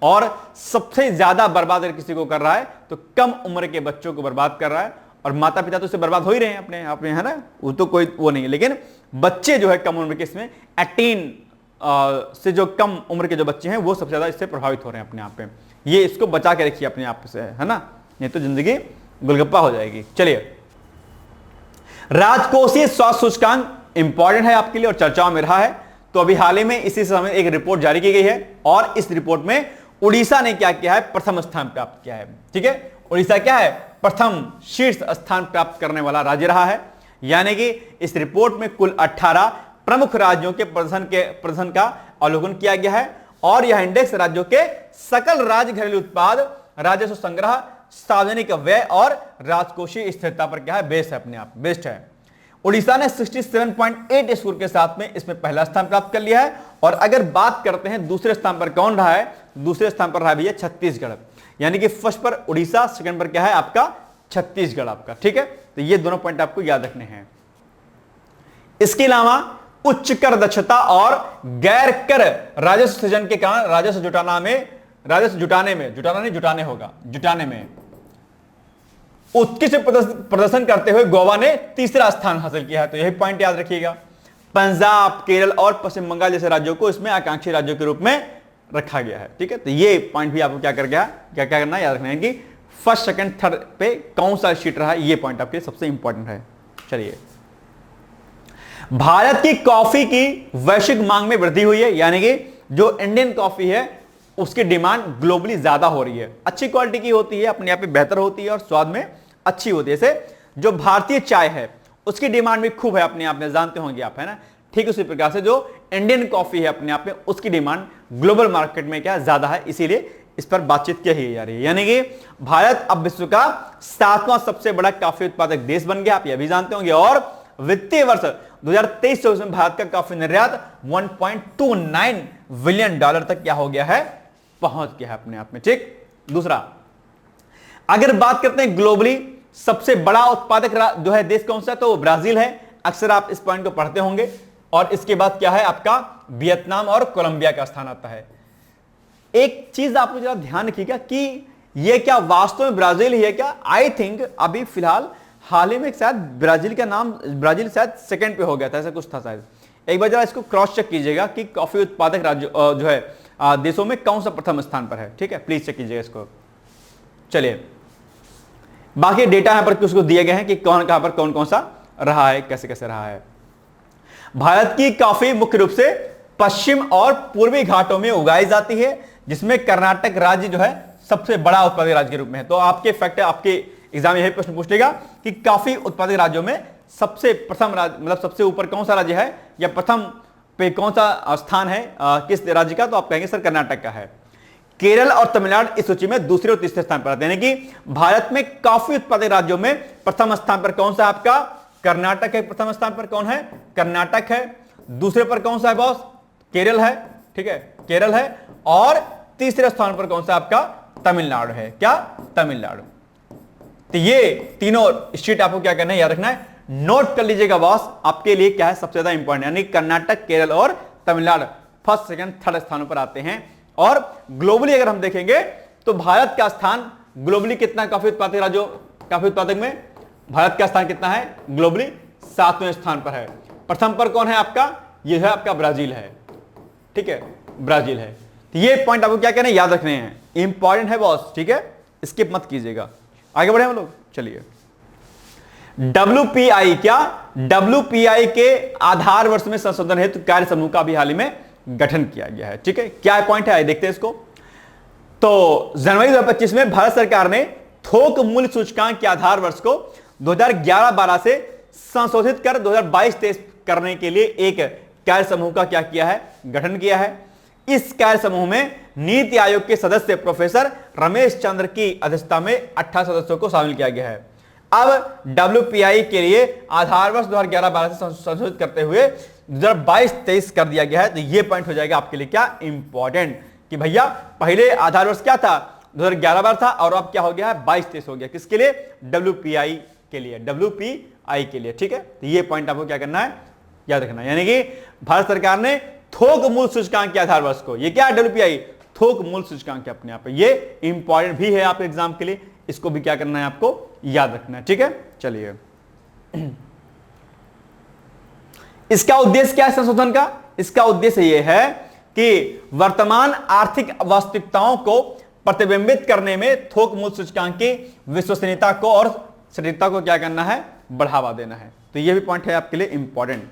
Speaker 1: और सबसे ज्यादा बर्बाद अगर किसी को कर रहा है तो कम उम्र के बच्चों को बर्बाद कर रहा है, और माता पिता तो उससे बर्बाद हो ही रहे हैं अपने आप में, है ना, वो तो कोई वो नहीं है। लेकिन बच्चे जो है कम उम्र के, इसमें 18 से जो कम उम्र के जो बच्चे हैं वो सबसे ज्यादा इससे प्रभावित हो रहे हैं अपने आप पे। ये इसको बचा के रखिए अपने आप से, है ना, नहीं तो जिंदगी गुलगप्पा हो जाएगी। चलिए, राजकोषीय स्वास्थ्य सूचकांक इंपॉर्टेंट है आपके लिए और चर्चाओं में रहा है। तो अभी हाल ही में इसी समय एक रिपोर्ट जारी की गई है, और इस रिपोर्ट में उड़ीसा ने क्या किया है, प्रथम स्थान प्राप्त किया है। ठीक है, उड़ीसा क्या है, प्रथम शीर्ष स्थान प्राप्त करने वाला राज्य रहा है। यानी कि इस रिपोर्ट में कुल 18 प्रमुख राज्यों के प्रदर्शन का अवलोकन किया गया है, और यह इंडेक्स राज्यों के सकल राज्य घरेलू उत्पाद, राजस्व संग्रह, सार्वजनिक व्यय और राजकोषीय स्थिरता पर क्या है, बेस्ड है अपने आप, बेस्ड है। उड़ीसा ने 67.8 स्कोर के साथ में इसमें पहला स्थान प्राप्त कर लिया है। और अगर बात करते हैं दूसरे स्थान पर कौन रहा है, दूसरे स्थान पर रहा भैया छत्तीसगढ़। यानी कि फर्स्ट पर उड़ीसा, सेकंड पर क्या है आपका छत्तीसगढ़ आपका। ठीक है, तो ये दोनों पॉइंट आपको याद रखने हैं। इसके अलावा उच्च कर दक्षता और गैर कर राजस्व सृजन के कारण राजस्व जुटाने में उत्कृष्ट प्रदर्शन करते हुए गोवा ने तीसरा स्थान हासिल किया है। तो यही पॉइंट याद रखिएगा। पंजाब, केरल और पश्चिम बंगाल जैसे राज्यों को इसमें आकांक्षी राज्यों के रूप में रखा गया है। ठीक है, तो ये पॉइंट भी आपको क्या करना है, याद रखना है कि फर्स्ट, सेकंड, थर्ड पे कौन सा सीट रहा है, ये पॉइंट आपके लिए सबसे इंपॉर्टेंट है। चलिए, भारत की कॉफी की वैश्विक मांग में वृद्धि हुई है। यानी कि जो इंडियन कॉफी है उसकी डिमांड ग्लोबली ज्यादा हो रही है। अच्छी क्वालिटी की होती है, अपने आप में बेहतर होती है और स्वाद में अच्छी होती है। जैसे जो भारतीय चाय है उसकी डिमांड भी खूब है, अपने आप में जानते होंगे आप, है ना। ठीक उसी प्रकार से जो इंडियन कॉफी है अपने आप में उसकी डिमांड ग्लोबल मार्केट में क्या ज्यादा है, इसीलिए इस पर बातचीत की ही जा रही है। यानी कि भारत अब विश्व का 7वां सबसे बड़ा कॉफी उत्पादक देश बन गया, आप यह भी जानते होंगे। और वित्तीय वर्ष 2023-24 में भारत का कॉफी निर्यात 1.29 बिलियन डॉलर तक क्या हो गया है, पहुंच गया है अपने आप में। ठीक, दूसरा अगर बात करते हैं ग्लोबली सबसे बड़ा उत्पादक जो है देश कौन सा, तो ब्राजील है। अक्सर आप इस पॉइंट को पढ़ते होंगे। और इसके बाद क्या है आपका वियतनाम और कोलंबिया का स्थान आता है। एक चीज आप जरा ध्यान रखिएगा कि ये क्या वास्तव में ब्राजील ही है क्या? आई थिंक अभी फिलहाल हाल ही में शायद ब्राजील का नाम, ब्राजील शायद सेकंड पे हो गया था, ऐसा कुछ था शायद। एक बार जरा इसको क्रॉस चेक कीजिएगा कि कॉफी उत्पादक राज्य जो है देशों में कौन सा प्रथम स्थान पर है। ठीक है, प्लीज चेक कीजिएगा इसको। चलिए, बाकी डेटा यहां पर उसको दिए गए हैं कि कौन कहां पर कौन कौन सा रहा है, कैसे कैसे रहा है। भारत की कॉफी मुख्य रूप से पश्चिम और पूर्वी घाटों में उगाई जाती है, जिसमें कर्नाटक राज्य जो है सबसे बड़ा उत्पादक राज्य के रूप में है। तो आपके फैक्ट है, आपके एग्जाम यही प्रश्न पूछ लेगा कि कॉफी उत्पादक राज्यों में सबसे प्रथम राज्य, मतलब सबसे ऊपर कौन सा राज्य है या प्रथम पे कौन सा स्थान है किस राज्य का, तो आप कहेंगे सर कर्नाटक का है। केरल और तमिलनाडु इस सूची में दूसरे और तीसरे स्थान पर आते हैं। यानी कि भारत में कॉफी उत्पादक राज्यों में प्रथम स्थान पर कौन सा आपका कर्नाटक है। प्रथम स्थान पर कौन है, कर्नाटक है। दूसरे पर कौन सा है बॉस, केरल है। ठीक है, केरल है। और तीसरे स्थान पर कौन सा आपका तमिलनाडु है। क्या, तमिलनाडु। तो ये तीनों स्टेट आपको क्या करना है, याद रखना है, नोट कर लीजिएगा बॉस। आपके लिए क्या है सबसे ज्यादा इंपॉर्टेंट, यानी कर्नाटक, केरल और तमिलनाडु फर्स्ट सेकंड थर्ड स्थानों पर आते हैं। और ग्लोबली अगर हम देखेंगे तो भारत का स्थान ग्लोबली कितना कॉफी उत्पादक राज्यों, कॉफी उत्पादक में भारत का स्थान कितना है ग्लोबली, 7वें स्थान पर है। प्रथम पर कौन है आपका, यह है आपका ब्राजील है। ठीक है, ब्राजील है। तो ये पॉइंट आपको क्या कहना है, याद रखने हैं, इंपॉर्टेंट है बॉस। ठीक है, स्किप मत कीजिएगा। आगे बढ़े हम लोग। चलिए, WPI, क्या WPI के आधार वर्ष में संशोधन हेतु कार्य समूह का भी हाल ही में गठन किया गया है। ठीक है, क्या पॉइंट है देखते हैं इसको। तो जनवरी 2025 में भारत सरकार ने थोक मूल्य सूचकांक के आधार वर्ष को 2011-12 से संशोधित कर 2022-23 करने के लिए एक कार्य समूह का क्या किया है, गठन किया है। इस कार्य समूह में नीति आयोग के सदस्य प्रोफेसर रमेश चंद्र की अध्यक्षता में 18 सदस्यों को शामिल किया गया है। अब WPI के लिए आधार वर्ष 2011-12 से संशोधित करते हुए 2022-23 कर दिया गया है। तो ये पॉइंट हो जाएगा आपके लिए क्या इंपॉर्टेंट कि भैया पहले आधार वर्ष क्या था 2011-12 था और अब क्या हो गया है 22-23 हो गया। किसके लिए, WPI के लिए, WPI के लिए। ठीक है, तो ये पॉइंट आपको क्या करना है, याद रखना है। यानी कि भारत सरकार ने थोक मूल्य सूचकांक के आधार वर्ष को, ये क्या है WPI, थोक मूल्य सूचकांक अपने आप, ये इंपॉर्टेंट भी है आपके एग्जाम के लिए, इसको भी क्या करना है आपको याद रखना है। ठीक है, चलिए, इसका उद्देश्य क्या है संशोधन का, इसका उद्देश्य यह है कि वर्तमान आर्थिक वास्तविकताओं को प्रतिबिंबित करने में थोक मूल्य सूचकांक की विश्वसनीयता को और सटीकता को क्या करना है, बढ़ावा देना है। तो यह भी पॉइंट है आपके लिए इंपॉर्टेंट।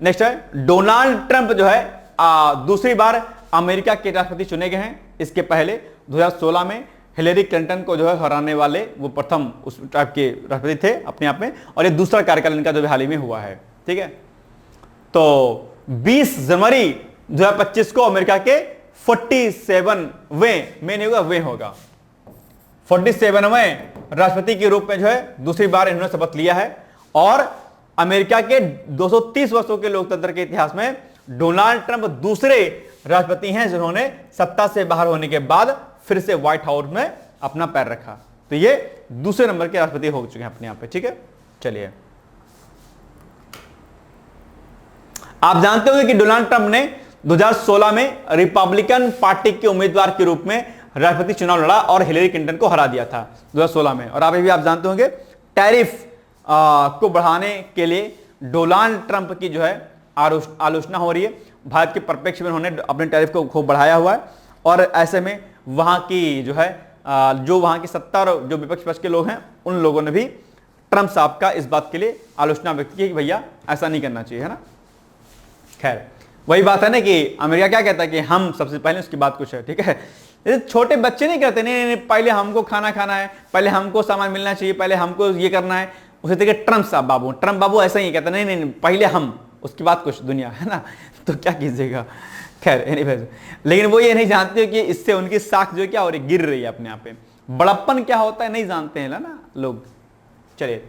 Speaker 1: नेक्स्ट है, डोनाल्ड ट्रंप जो है दूसरी बार अमेरिका के राष्ट्रपति चुने गए हैं। इसके पहले 2016 में हिलेरी क्लिंटन को जो है हराने वाले वो प्रथम उस टाइप के राष्ट्रपति थे अपने आप में, और ये दूसरा कार्यकाल इनका जो हाल ही में हुआ है। ठीक है, तो 20 जनवरी 2025 को अमेरिका के 47वें में नहीं होगा, वे होगा 47वें राष्ट्रपति के रूप में जो है दूसरी बार इन्होंने शपथ लिया है। और अमेरिका के 230 वर्षों के लोकतंत्र के इतिहास में डोनाल्ड ट्रंप दूसरे राष्ट्रपति हैं जिन्होंने सत्ता से बाहर होने के बाद फिर से व्हाइट हाउस में अपना पैर रखा। तो ये दूसरे नंबर के राष्ट्रपति हो चुके हैं अपने आप पे। ठीक है, चलिए, आप जानते होंगे कि डोनाल्ड ट्रंप ने 2016 में रिपब्लिकन पार्टी के उम्मीदवार के रूप में राष्ट्रपति चुनाव लड़ा और हिलेरी क्लिंटन को हरा दिया था 2016 में। और अभी भी आप जानते होंगे टैरिफ को बढ़ाने के लिए डोनाल्ड ट्रंप की जो है आलोचना हो रही है। भारत के परिप्रेक्ष्य में उन्होंने अपने टैरिफ को खूब बढ़ाया हुआ है, और ऐसे में वहां की जो है जो वहां की सत्ता और जो विपक्ष पक्ष के लोग हैं उन लोगों ने भी ट्रंप साहब का इस बात के लिए आलोचना व्यक्त की कि भैया ऐसा नहीं करना चाहिए, है ना। खैर, वही बात है ना कि अमेरिका क्या कहता है कि हम सबसे पहले, उसकी बात कुछ है। ठीक है, छोटे बच्चे नहीं कहते नहीं पहले हमको खाना खाना है, पहले हमको सामान मिलना चाहिए, पहले हमको ये करना है। उसी तरीके ट्रंप साहब ट्रंप बाबू ऐसा ही कहता नहीं पहले हम, उसकी बात कुछ दुनिया, है ना। तो क्या कीजिएगा, खैर एनीवेज, लेकिन वो ये नहीं जानते कि इससे उनकी साख जो क्या हो रही, गिर रही है अपने आप पे। बड़प्पन क्या होता है नहीं जानते हैं ना लोग। चलिए,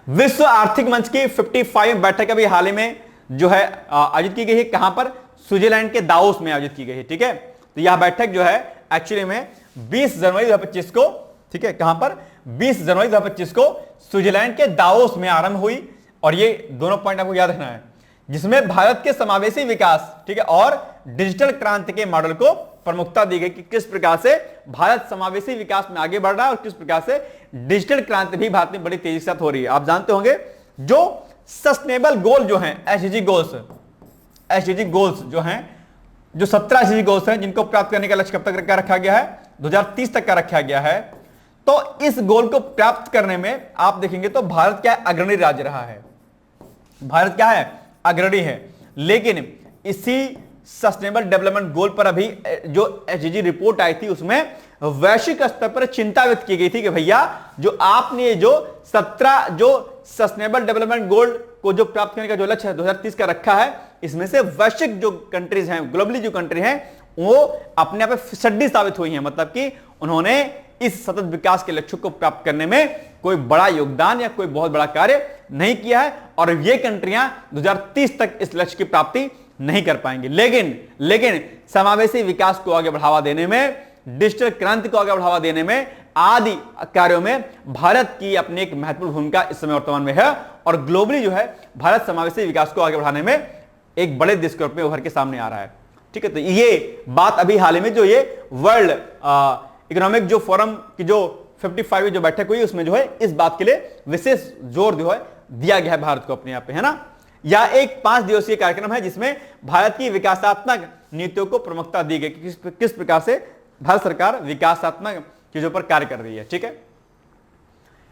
Speaker 1: विश्व आर्थिक मंच की 55वीं बैठक अभी हाल ही में जो है आयोजित की गई है। कहां पर? स्विट्जरलैंड के दावोस में आयोजित की गई है। ठीक है, तो यह बैठक जो है एक्चुअली में 20 जनवरी 2025 को, ठीक है, कहां पर? 20 जनवरी 2025 को स्विट्जरलैंड के दावोस में आरंभ हुई। और ये दोनों पॉइंट आपको याद रखना है, जिसमें भारत के समावेशी विकास, ठीक है, और डिजिटल क्रांति के मॉडल को प्रमुखता दी गई कि किस प्रकार से भारत समावेशी विकास में आगे बढ़ रहा है और किस प्रकार से डिजिटल क्रांति भी भारत में बड़ी तेजी से हो रही है। आप जानते होंगे जो सस्टेनेबल गोल जो हैं, एसडीजी गोल्स जो हैं, जो 17 एसडीजी गोल्स हैं, जिनको प्राप्त करने का लक्ष्य कब तक रखा गया है? 2030 तक का रखा गया है। तो इस गोल को प्राप्त करने में आप देखेंगे तो भारत क्या अग्रणी राज्य रहा है, भारत क्या है? अग्रणी है। लेकिन इसी सस्टेनेबल डेवलपमेंट गोल पर अभी जो एसडीजी रिपोर्ट आई थी उसमें वैश्विक स्तर पर चिंता व्यक्त की गई थी कि भैया जो आपने जो 17 जो सस्टेनेबल डेवलपमेंट गोल को जो प्राप्त करने का जो लक्ष्य है 2030 का रखा है, इसमें से वैश्विक जो कंट्रीज हैं, ग्लोबली जो कंट्री हैं, वो अपने आप में फिसड्डी साबित हुई हैं। मतलब कि उन्होंने इस सतत विकास के लक्ष्य को प्राप्त करने में कोई बड़ा योगदान या कोई बहुत बड़ा कार्य नहीं किया है, और ये कंट्रियां 2030 तक इस लक्ष्य की प्राप्ति नहीं कर पाएंगे। लेकिन समावेशी विकास को आगे बढ़ावा देने में, डिजिटल क्रांति को आगे बढ़ावा देने में, आदि कार्यों में भारत की अपनी एक महत्वपूर्ण भूमिका इस समय वर्तमान में है। और ग्लोबली जो है भारत समावेशी विकास को आगे बढ़ाने में एक बड़े देश के रूप में उभर के सामने आ रहा है। ठीक है, तो ये बात अभी हाल ही में जो ये वर्ल्ड इकोनॉमिक जो फोरम की जो 55वीं जो बैठक हुई उसमें जो है इस बात के लिए विशेष जोर जो है दिया गया है भारत को अपने यहाँ पे, है ना। यह एक 5 दिवसीय कार्यक्रम है जिसमें भारत की विकासात्मक नीतियों को प्रमुखता दी गई कि किस प्रकार से भारत सरकार विकासात्मक चीजों पर कार्य कर रही है। ठीक है,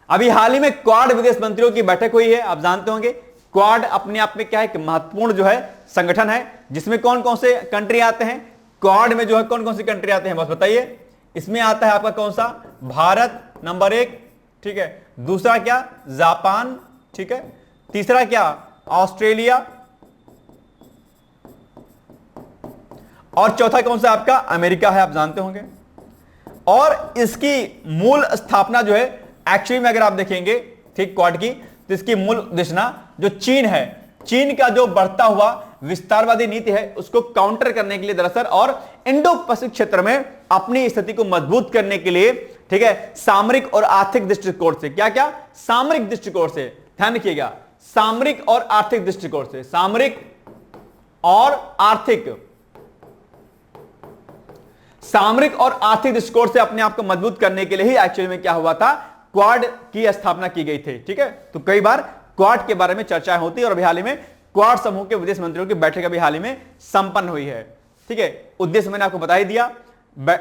Speaker 1: अभी हाल ही में क्वाड विदेश मंत्रियों की बैठक हुई है। आप जानते होंगे क्वाड अपने आप में क्या है, महत्वपूर्ण जो है संगठन है जिसमें कौन कौन से कंट्री आते हैं। क्वाड में जो है कौन कौन सी कंट्री आते हैं बस बताइए। इसमें आता है आपका कौन सा? भारत नंबर 1, ठीक है, दूसरा क्या? जापान, ठीक है, तीसरा क्या? ऑस्ट्रेलिया, और चौथा कौन सा आपका? अमेरिका है, आप जानते होंगे। और इसकी मूल स्थापना जो है एक्चुअली में अगर आप देखेंगे ठीक क्वाड की, तो इसकी मूल उद्देश्य जो चीन है, चीन का जो बढ़ता हुआ विस्तारवादी नीति है उसको काउंटर करने के लिए दरअसल, और इंडो पैसिफिक क्षेत्र में अपनी स्थिति को मजबूत करने के लिए, ठीक है, सामरिक और आर्थिक दृष्टिकोण से, क्या क्या? सामरिक दृष्टिकोण से, ध्यान रखिएगा, सामरिक और आर्थिक दृष्टिकोण से, सामरिक और आर्थिक, सामरिक और आर्थिक दृष्टिकोण से अपने आप को मजबूत करने के लिए ही एक्चुअली में क्या हुआ था, क्वाड की स्थापना की गई थी। ठीक है, तो कई बार क्वाड के बारे में चर्चाएं होती है और अभी हाल ही में क्वाड समूह के विदेश मंत्रियों की बैठक अभी हाल ही में संपन्न हुई है। ठीक है, उद्देश्य मैंने आपको बता ही दिया।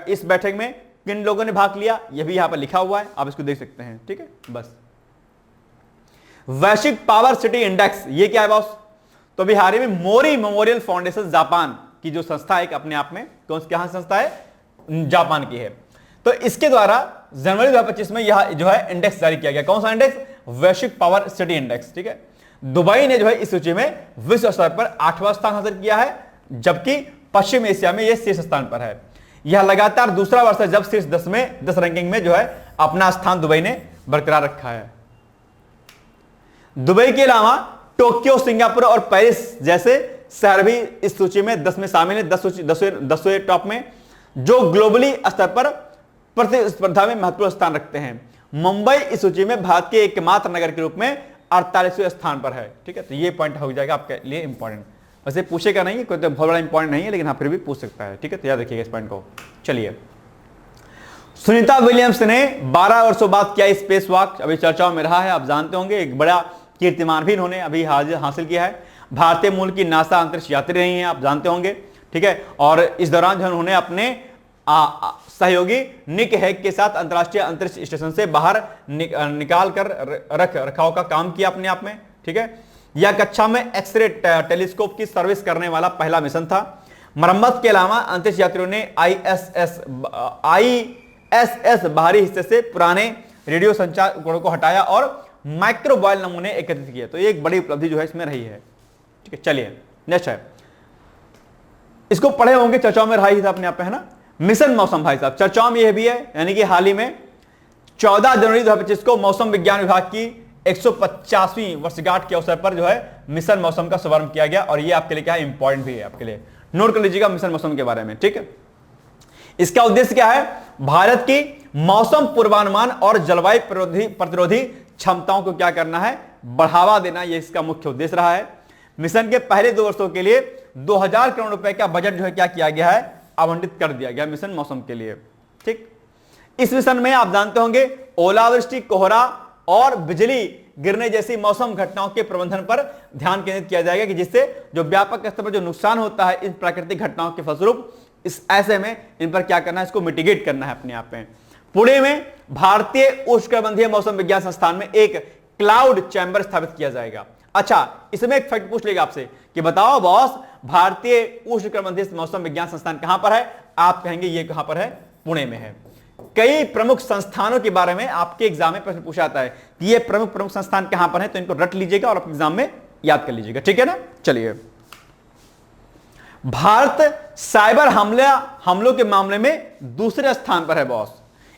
Speaker 1: इस बैठक में किन लोगों ने भाग लिया यह भी यहां पर लिखा हुआ है, आप इसको देख सकते हैं। ठीक है, बस वैश्विक पावर सिटी इंडेक्स ये क्या है बॉस? तो अभी हाल ही में मोरी मेमोरियल फाउंडेशन जापान की जो संस्था है अपने आप में, कौन सी कहां संस्था है? जापान की है। तो इसके द्वारा जनवरी 2025 में यह जो है इंडेक्स जारी किया गया। कौन सा इंडेक्स? वैश्विक पावर सिटी इंडेक्स। ठीक है, दुबई ने जो है इस सूची में विश्व स्तर पर 8वां स्थान हासिल किया है, जबकि पश्चिम एशिया में यह शीर्ष स्थान पर है। यह लगातार दूसरा वर्ष है जब शीर्ष 10 रैंकिंग में जो है अपना स्थान दुबई ने बरकरार रखा है। दुबई के अलावा टोक्यो, सिंगापुर और पेरिस जैसे शहर भी इस सूची में 10 में शामिल है, 10वें टॉप में, जो ग्लोबली स्तर पर प्रतिस्पर्धा में महत्वपूर्ण स्थान रखते हैं। मुंबई इस सूची में भारत के एकमात्र नगर के रूप में 48वें स्थान पर है। ठीक है, तो ये पॉइंट हो जाएगा आपके लिए इंपॉर्टेंट। वैसे पूछेगा नहीं, कोई तो बहुत बड़ा इंपॉर्टेंट नहीं है, लेकिन हाँ फिर भी पूछ सकता है। ठीक है, तो याद रखिएगा इस पॉइंट को। चलिए, सुनीता विलियम्स ने 12 वर्षों बाद किया स्पेस वॉक, अभी चर्चाओं में रहा है। आप जानते होंगे एक बड़ा कीर्तिमान भी इन्होंने अभी हासिल किया है। भारतीय मूल की नासा अंतरिक्ष यात्री रही हैं, आप जानते होंगे। ठीक है, और इस दौरान जो उन्होंने अपने सहयोगी निक हैग के साथ अंतरराष्ट्रीय अंतरिक्ष स्टेशन से बाहर निकाल कर रख रखाव का काम किया अपने आप में। ठीक है, यह कक्षा में एक्सरे टेलीस्कोप की सर्विस करने वाला पहला मिशन था। मरम्मत के अलावा अंतरिक्ष यात्रियों ने आईएसएस बाहरी हिस्से से पुराने रेडियो संचार उपकरणों को हटाया और माइक्रोबायल नमूने एकत्रित किए। तो ये एक बड़ी उपलब्धि जो है इसमें रही है। ठीक है, चलिए नेक्स्ट है इसको पढ़े होंगे, चर्चाओं में रहा ही था अपने आप पे, है ना। मिशन मौसम भाई साहब चर्चाओं में यह भी है, यानी कि हाल ही में 14 जनवरी 2025 को मौसम विज्ञान विभाग की 150वीं वर्षगांठ के अवसर पर जो है मिशन मौसम का शुभारंभ किया गया। और ये आपके लिए क्या है, इंपॉर्टेंट भी है आपके लिए, नोट कर लीजिएगा मिशन मौसम के बारे में, ठीक है। इसका उद्देश्य क्या है, भारत की मौसम पूर्वानुमान और जलवायु प्रतिरोधी क्षमताओं को क्या करना है, बढ़ावा देना, यह इसका मुख्य उद्देश्य रहा है। मिशन के पहले 2 वर्षों के लिए 2000 करोड़ रुपए का बजट जो है क्या किया गया है, आवंटित कर दिया गया मिशन मौसम के लिए, ठीक। इस मिशन में आप जानते होंगे ओलावृष्टि, कोहरा और बिजली गिरने जैसी मौसम घटनाओं के प्रबंधन पर ध्यान केंद्रित किया जाएगा, कि जिससे जो व्यापक स्तर पर जो नुकसान होता है इन प्राकृतिक घटनाओं के फलस्वरूप, इस ऐसे में इन पर क्या करना है, इसको मिटिगेट करना है अपने आप में। पुणे में भारतीय उष्णकटिबंधीय मौसम विज्ञान संस्थान में एक क्लाउड चैंबर स्थापित किया जाएगा। अच्छा, इसमें एक फैक्ट पूछ लेगा आपसे कि बताओ बॉस, भारतीय उष्णकटिबंधीय मौसम विज्ञान संस्थान कहां पर है, आप कहेंगे ये कहां पर है, पुणे में है। कई प्रमुख संस्थानों के बारे में आपके एग्जाम में प्रश्न पूछा जाता है कि ये प्रमुख संस्थान कहां पर है, तो इनको रट लीजिएगा और अपने एग्जाम में याद कर लीजिएगा, ठीक है ना। चलिए, भारत साइबर हमलों के मामले में दूसरे स्थान पर है बॉस।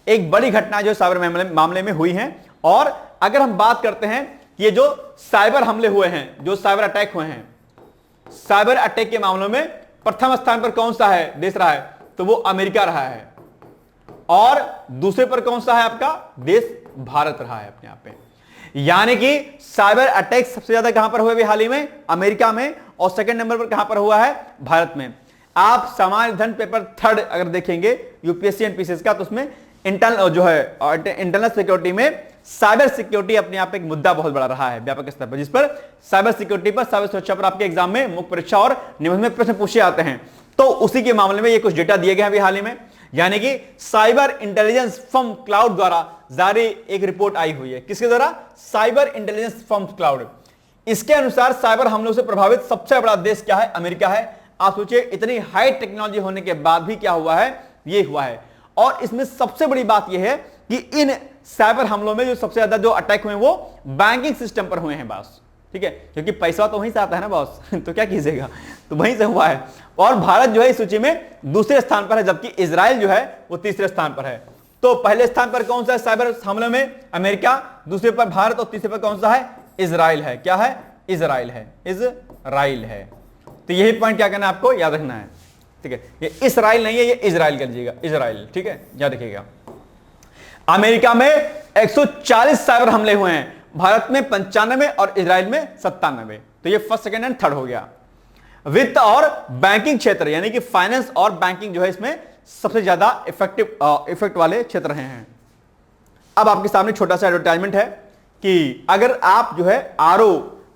Speaker 1: एक बड़ी घटना जो साइबर मामले में हुई है, और अगर हम बात करते हैं कि ये जो साइबर हमले हुए हैं, जो साइबर अटैक हुए हैं, साइबर अटैक के मामलों में प्रथम स्थान पर कौन सा है देश रहा है, तो वो अमेरिका रहा है। और दूसरे पर कौन सा है आपका देश, भारत रहा है अपने आप पे। यानी कि साइबर अटैक सबसे ज्यादा कहां पर हुए भी हाल ही में, अमेरिका में, और सेकंड नंबर पर कहां पर हुआ है, भारत में। आप सामान्य धन पेपर 3 अगर देखेंगे यूपीएससी एनपीसीएस का, तो उसमें इंटरनल सिक्योरिटी में साइबर सिक्योरिटी अपने आप एक मुद्दा बहुत बड़ा रहा है व्यापक स्तर पर, जिस पर साइबर सिक्योरिटी पर, साइबर सुरक्षा पर आपके एग्जाम में मुख्य परीक्षा और निबंध में प्रश्न पूछे जाते हैं। तो उसी के मामले में ये कुछ डेटा दिए गए हैं अभी हाल ही में, यानी कि साइबर इंटेलिजेंस फर्म क्लाउड द्वारा जारी एक रिपोर्ट आई हुई है। किसके द्वारा, साइबर इंटेलिजेंस फर्म क्लाउड। इसके अनुसार साइबर हमलों से प्रभावित सबसे बड़ा देश क्या है, अमेरिका है। आप सोचिए, इतनी हाई टेक्नोलॉजी होने के बाद भी क्या हुआ है, ये हुआ है। और इसमें सबसे बड़ी बात यह है कि इन साइबर हमलों में जो सबसे ज्यादा जो अटैक हुए वो बैंकिंग सिस्टम पर हुए हैं बॉस, ठीक है, क्योंकि पैसा तो वहीं से आता है ना बॉस तो क्या कीजिएगा, तो वहीं से हुआ है। और भारत जो है इस सूची में दूसरे स्थान पर है, जबकि इजराइल जो है वो तीसरे स्थान पर है। तो पहले स्थान पर कौन सा है साइबर हमले में, अमेरिका, दूसरे पर भारत, और तीसरे पर कौन सा है, इजराइल है। क्या है, इजराइल है, इजराइल है। तो यही पॉइंट क्या करना है आपको, याद रखना है, ठीक है। ये इजराइल नहीं है, ये इजराइल कर लीजिएगा, इजराइल, ठीक है, याद रखिएगा। अमेरिका में 140 साइबर हमले हुए हैं, भारत में 95 और इजराइल में 97। तो ये फर्स्ट, सेकंड एंड थर्ड हो गया। वित्त और बैंकिंग क्षेत्र, यानी कि फाइनेंस और बैंकिंग जो है इसमें सबसे ज्यादा इफेक्ट वाले क्षेत्र हैं। अब आपके सामने छोटा सा एडवर्टाइजमेंट है कि अगर आप जो है आरओ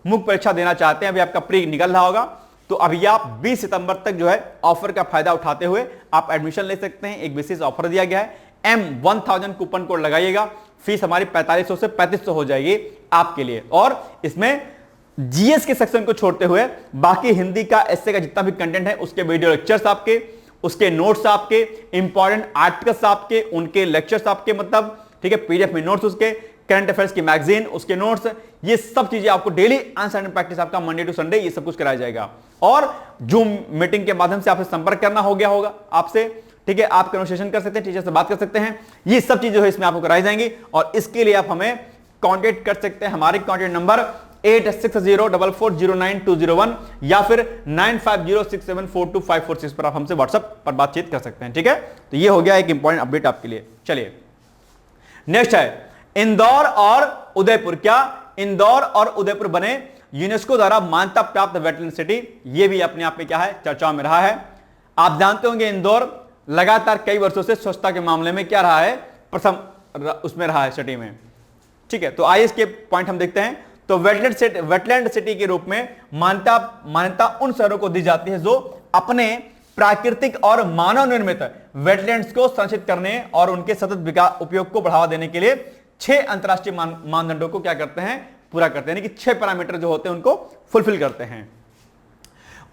Speaker 1: मुख्य परीक्षा देना चाहते हैं, अभी आपका प्री निकल रहा होगा, तो अभी आप 20 सितंबर तक जो है ऑफर का फायदा उठाते हुए आप एडमिशन ले सकते हैं। एक विशेष ऑफर दिया गया है, M1000 कूपन कोड लगाइएगा, फीस हमारी 4500 से 3500 हो जाएगी आपके लिए। और इसमें जीएस के सेक्शन को छोड़ते हुए बाकी हिंदी का, एसए का जितना भी कंटेंट है उसके वीडियो लेक्चर्स आपके, उसके नोट्स आपके, इंपॉर्टेंट आर्टिकल्स आपके, उनके लेक्चर्स आपके, मतलब ठीक है, पीडीएफ में नोट्स उसके, करंट अफेयर्स की मैगजीन उसके नोट्स, ये सब चीजें आपको डेली आंसर एंड प्रैक्टिस आपका मंडे टू संडे ये सब कुछ कराया जाएगा। और जूम मीटिंग के माध्यम से आपसे संपर्क करना हो गया होगा आपसे, ठीक है, आप कन्वर्सेशन कर सकते हैं, टीचर से बात कर सकते हैं, ये सब चीजें जो है इसमें आपको कराई जाएंगी। और इसके लिए आप हमें कांटेक्ट कर सकते हैं, हमारे कांटेक्ट नंबर 8604409201 या फिर 9506742546 पर आप हमसे व्हाट्सएप पर बातचीत कर सकते हैं, ठीक है। तो ये हो गया एक इंपॉर्टेंट अपडेट आपके लिए। चलिए नेक्स्ट है इंदौर और उदयपुर। क्या इंदौर और उदयपुर बने यूनेस्को द्वारा मान्यता प्राप्त वेटलैंड सिटी, ये भी अपने आप में क्या है, चर्चाओं में रहा है। आप जानते होंगे इंदौर लगातार कई वर्षों से स्वच्छता के मामले में क्या रहा है, प्रथम उसमें रहा है सिटी में, ठीक है। तो आइए इसके पॉइंट हम देखते हैं। तो वेटलैंड सिटी के रूप में मान्यता उन शहरों को दी जाती है जो अपने प्राकृतिक और मानव निर्मित वेटलैंड्स को संरक्षित करने और उनके सतत विकास उपयोग को बढ़ावा देने के लिए 6 अंतरराष्ट्रीय मानदंडों को क्या करते हैं, पूरा करते हैं, यानी कि 6 पैरामीटर जो होते हैं उनको फुलफिल करते हैं।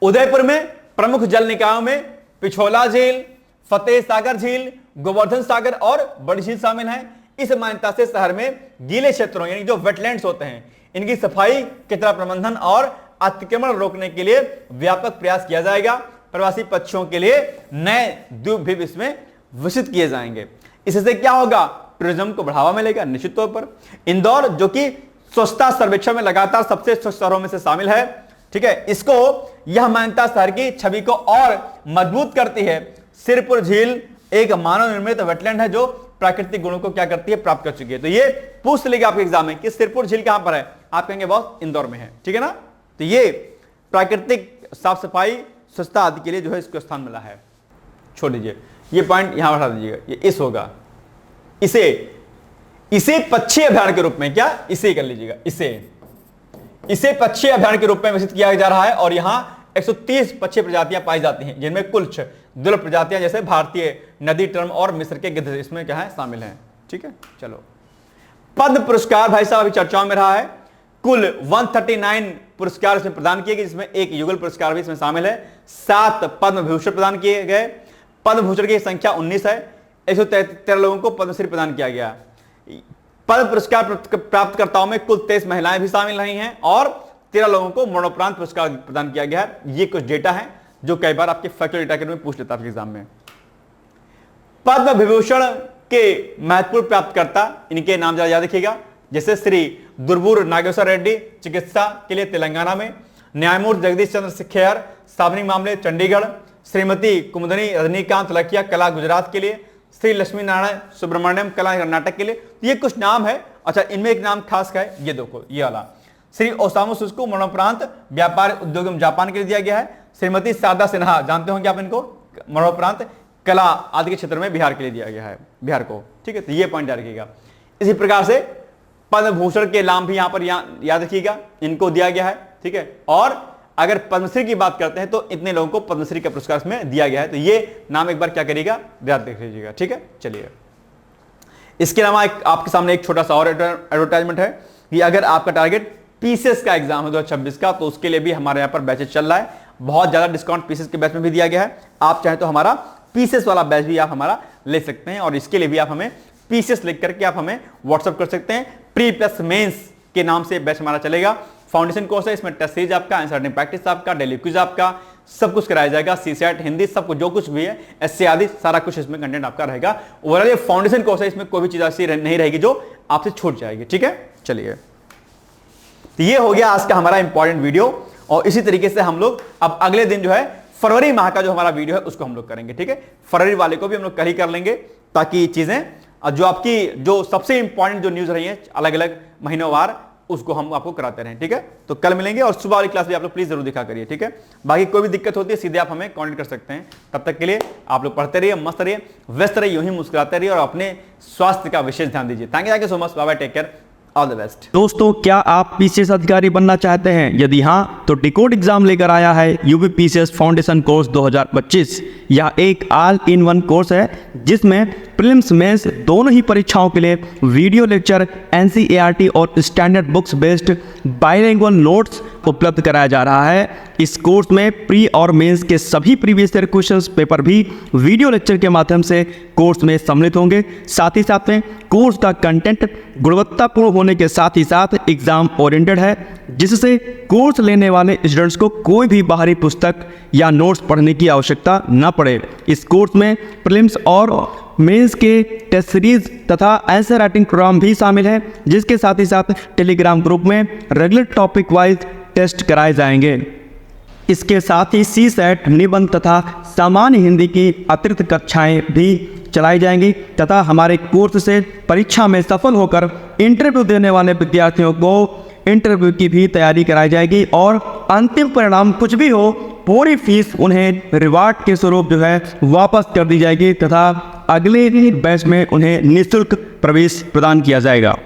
Speaker 1: उदयपुर में प्रमुख जल निकायों में पिछोला झील, फतेह सागर झील, गोवर्धन सागर और बड़ी झील शामिल है। इस मान्यता से शहर में गीले क्षेत्रों यानी जो वेटलैंड्स होते हैं इनकी सफाई, कचरा प्रबंधन और अतिक्रमण रोकने के लिए व्यापक प्रयास किया जाएगा। प्रवासी पक्षियों के लिए नए द्वीप भी इसमें विकसित किए जाएंगे। इससे क्या होगा, टूरिज्म को बढ़ावा मिलेगा निश्चित तौर पर। इंदौर जो कि स्वच्छता सर्वेक्षण में लगातार सबसे स्वच्छ शहरों में से शामिल है, ठीक है, इसको यह मान्यता शहर की छवि को और मजबूत करती है। सिरपुर झील एक मानव निर्मित वेटलैंड है जो प्राकृतिक गुणों को क्या करती है, प्राप्त कर चुकी है। तो ये पूछ लेगा आपके एग्जाम में कि सिरपुर झील कहां पर है, आप कहेंगे बॉस इंदौर में है, ठीक है ना। तो ये प्राकृतिक साफ सफाई स्वच्छता आदि के लिए जो है इसको स्थान मिला है। छोड़ दीजिए ये पॉइंट यहां बढ़ा दीजिएगा, ये इस होगा, इसे पक्षी अभ्यारण्य के रूप में, क्या इसे कर लीजिएगा, इसे पक्षी अभ्यारण्य के रूप में विकसित किया जा रहा है। और यहां 130 पक्षी प्रजातियां पाई जाती हैं, जिनमें कुल दुर्लभ प्रजातियां जैसे भारतीय नदी टर्म और मिस्र के गिद्ध इसमें क्या है, शामिल हैं, ठीक है। चलो, पद्म पुरस्कार भाई साहब अभी चर्चाओं में रहा है। कुल 139 पुरस्कार इसमें प्रदान किए गए, जिसमें एक युगल पुरस्कार भी इसमें शामिल है। 7 पद्म भूषण प्रदान किए गए। पद्म भूषण की संख्या 19 है। 113 लोगों को पद्मश्री प्रदान किया गया। पद्म पुरस्कार प्राप्तकर्ताओं में कुल 23 महिलाएं भी शामिल रही हैं और 13 लोगों को मरणोपरांत पुरस्कार प्रदान किया गया है। ये कुछ डेटा है जो कई बार आपके फैक्चुअल डेटा के रूप में पूछ लेता है आपके एग्जाम में। पद्म विभूषण के महत्वपूर्ण प्राप्तकर्ता, इनके नाम जरा याद रखिएगा, जैसे श्री दुर्बूर नागेश्वर रेड्डी चिकित्सा के लिए तेलंगाना में, न्यायमूर्ति जगदीश चंद्र सिखेर साबनी मामले चंडीगढ़, श्रीमती कुमुदनी रजनीकांत लखिया कला गुजरात के लिए, श्री लक्ष्मी नारायण सुब्रमण्यम कला कर्नाटक के लिए। ये कुछ नाम है। अच्छा, इनमें एक नाम खास का है, ये देखो ये वाला, श्री ओसामू सुस्कू मरणोपरांत व्यापार उद्योग जापान के लिए दिया गया है। श्रीमती शारदा सिन्हा, जानते होंगे आप इनको, मरणोपरांत कला आदि के क्षेत्र में बिहार के लिए दिया गया है, बिहार को, ठीक है। तो ये पॉइंट याद रखिएगा। इसी प्रकार से पद्म भूषण के नाम भी यहां पर याद रखिएगा, इनको दिया गया है, ठीक है। और अगर पद्मश्री की बात करते हैं तो इतने लोगों को पद्मश्री का पुरस्कार इसमें दिया गया है। तो ये नाम एक बार क्या करिएगा, याद देख लीजिएगा, ठीक है। चलिए, इसके अलावा आपके सामने एक छोटा सा और एडवर्टाइजमेंट है कि अगर आपका टारगेट पीसीएस का एग्जाम है 2026 का, तो उसके लिए भी हमारे यहाँ पर बैचेस चल रहा है। बहुत ज्यादा डिस्काउंट पीसीएस के बैच में भी दिया गया है। आप चाहे तो हमारा पीसीएस वाला बैच भी आप हमारा ले सकते हैं और इसके लिए भी आप हमें पीसीएस लिख करके आप हमें व्हाट्सअप कर सकते हैं। प्री प्लस मेंस के नाम से बैच हमारा चलेगा। फाउंडेशन कोर्स है, इसमें टेस्ट सीरीज आपका, आंसर राइटिंग प्रैक्टिस आपका, डेली क्विज आपका, सब कुछ कराया जाएगा। सीसेट हिंदी सब कुछ जो कुछ भी है, एसए आदि सारा कुछ इसमें कंटेंट आपका रहेगा। ओवरऑल ये फाउंडेशन कोर्स है, इसमें कोई भी चीज ऐसी नहीं रहेगी जो आपसे छूट जाएगी, ठीक है। चलिए, तो ये हो गया आज का हमारा इंपॉर्टेंट वीडियो और इसी तरीके से हम लोग अब अगले दिन जो है फरवरी माह का जो हमारा वीडियो है उसको हम लोग करेंगे, ठीक है। फरवरी वाले को भी हम लोग कल ही कर लेंगे ताकि चीजें जो आपकी जो सबसे इंपॉर्टेंट जो न्यूज रही है अलग अलग महीनों वार उसको हम आपको कराते रहें, ठीक है। तो कल मिलेंगे और सुबह वाली क्लास भी आप लोग प्लीज जरूर दिखा करिए, ठीक है। बाकी कोई भी दिक्कत होती है सीधे आप हमें कांटेक्ट कर सकते हैं। तब तक के लिए आप लोग पढ़ते रहिए, मस्त रहिए, व्यस्त रहिए, यूं ही मुस्कुराते रहिए और अपने स्वास्थ्य का विशेष ध्यान दीजिए। Thank you so much, bye bye, take care, all the best.
Speaker 2: दोस्तों, क्या आप पीसीएस अधिकारी बनना चाहते हैं? यदि हाँ, तो डिकोड एग्जाम लेकर आया है यूपी पीसीएस फाउंडेशन कोर्स 2025। यह एक ऑल इन वन कोर्स है जिसमें प्रीलिम्स मेंस दोनों ही परीक्षाओं के लिए वीडियो लेक्चर, एनसीईआरटी और standard books based bilingual notes उपलब्ध कराया जा रहा है। इस कोर्स में प्री और मेंस के सभी प्रीवियस ईयर क्वेश्चंस पेपर भी वीडियो लेक्चर के माध्यम से कोर्स में सम्मिलित होंगे। साथ ही साथ में कोर्स का कंटेंट गुणवत्तापूर्ण होने के साथ ही साथ एग्जाम ओरिएंटेड है, जिससे कोर्स लेने वाले स्टूडेंट्स को कोई भी बाहरी पुस्तक या नोट्स पढ़ने की आवश्यकता न पड़े। इस कोर्स में प्रीलिम्स और मेंस के टेस्ट सीरीज तथा आंसर राइटिंग प्रोग्राम भी शामिल है, जिसके साथ ही साथ टेलीग्राम ग्रुप में रेगुलर टॉपिक वाइज टेस्ट कराए जाएंगे। इसके साथ ही सीसेट, निबंध तथा सामान्य हिंदी की अतिरिक्त कक्षाएं भी चलाई जाएंगी तथा हमारे कोर्स से परीक्षा में सफल होकर इंटरव्यू देने वाले विद्यार्थियों को इंटरव्यू की भी तैयारी कराई जाएगी और अंतिम परिणाम कुछ भी हो, पूरी फीस उन्हें रिवार्ड के स्वरूप जो है वापस कर दी जाएगी तथा अगले बैच में उन्हें निःशुल्क प्रवेश प्रदान किया जाएगा।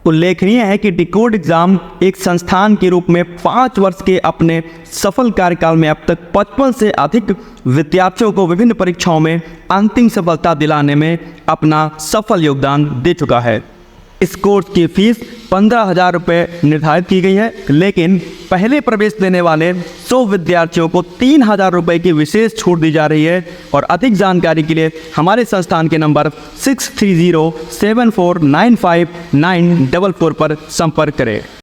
Speaker 2: उल्लेखनीय है कि डिकोड एग्जाम एक संस्थान के रूप में 5 वर्ष के अपने सफल कार्यकाल में अब तक 55 से अधिक विद्यार्थियों को विभिन्न परीक्षाओं में अंतिम सफलता दिलाने में अपना सफल योगदान दे चुका है। इस कोर्स की फीस 15,000 रुपये निर्धारित की गई है, लेकिन पहले प्रवेश लेने वाले 100 विद्यार्थियों को 3,000 रुपये की विशेष छूट दी जा रही है। और अधिक जानकारी के लिए हमारे संस्थान के नंबर 6307495944 पर संपर्क करें।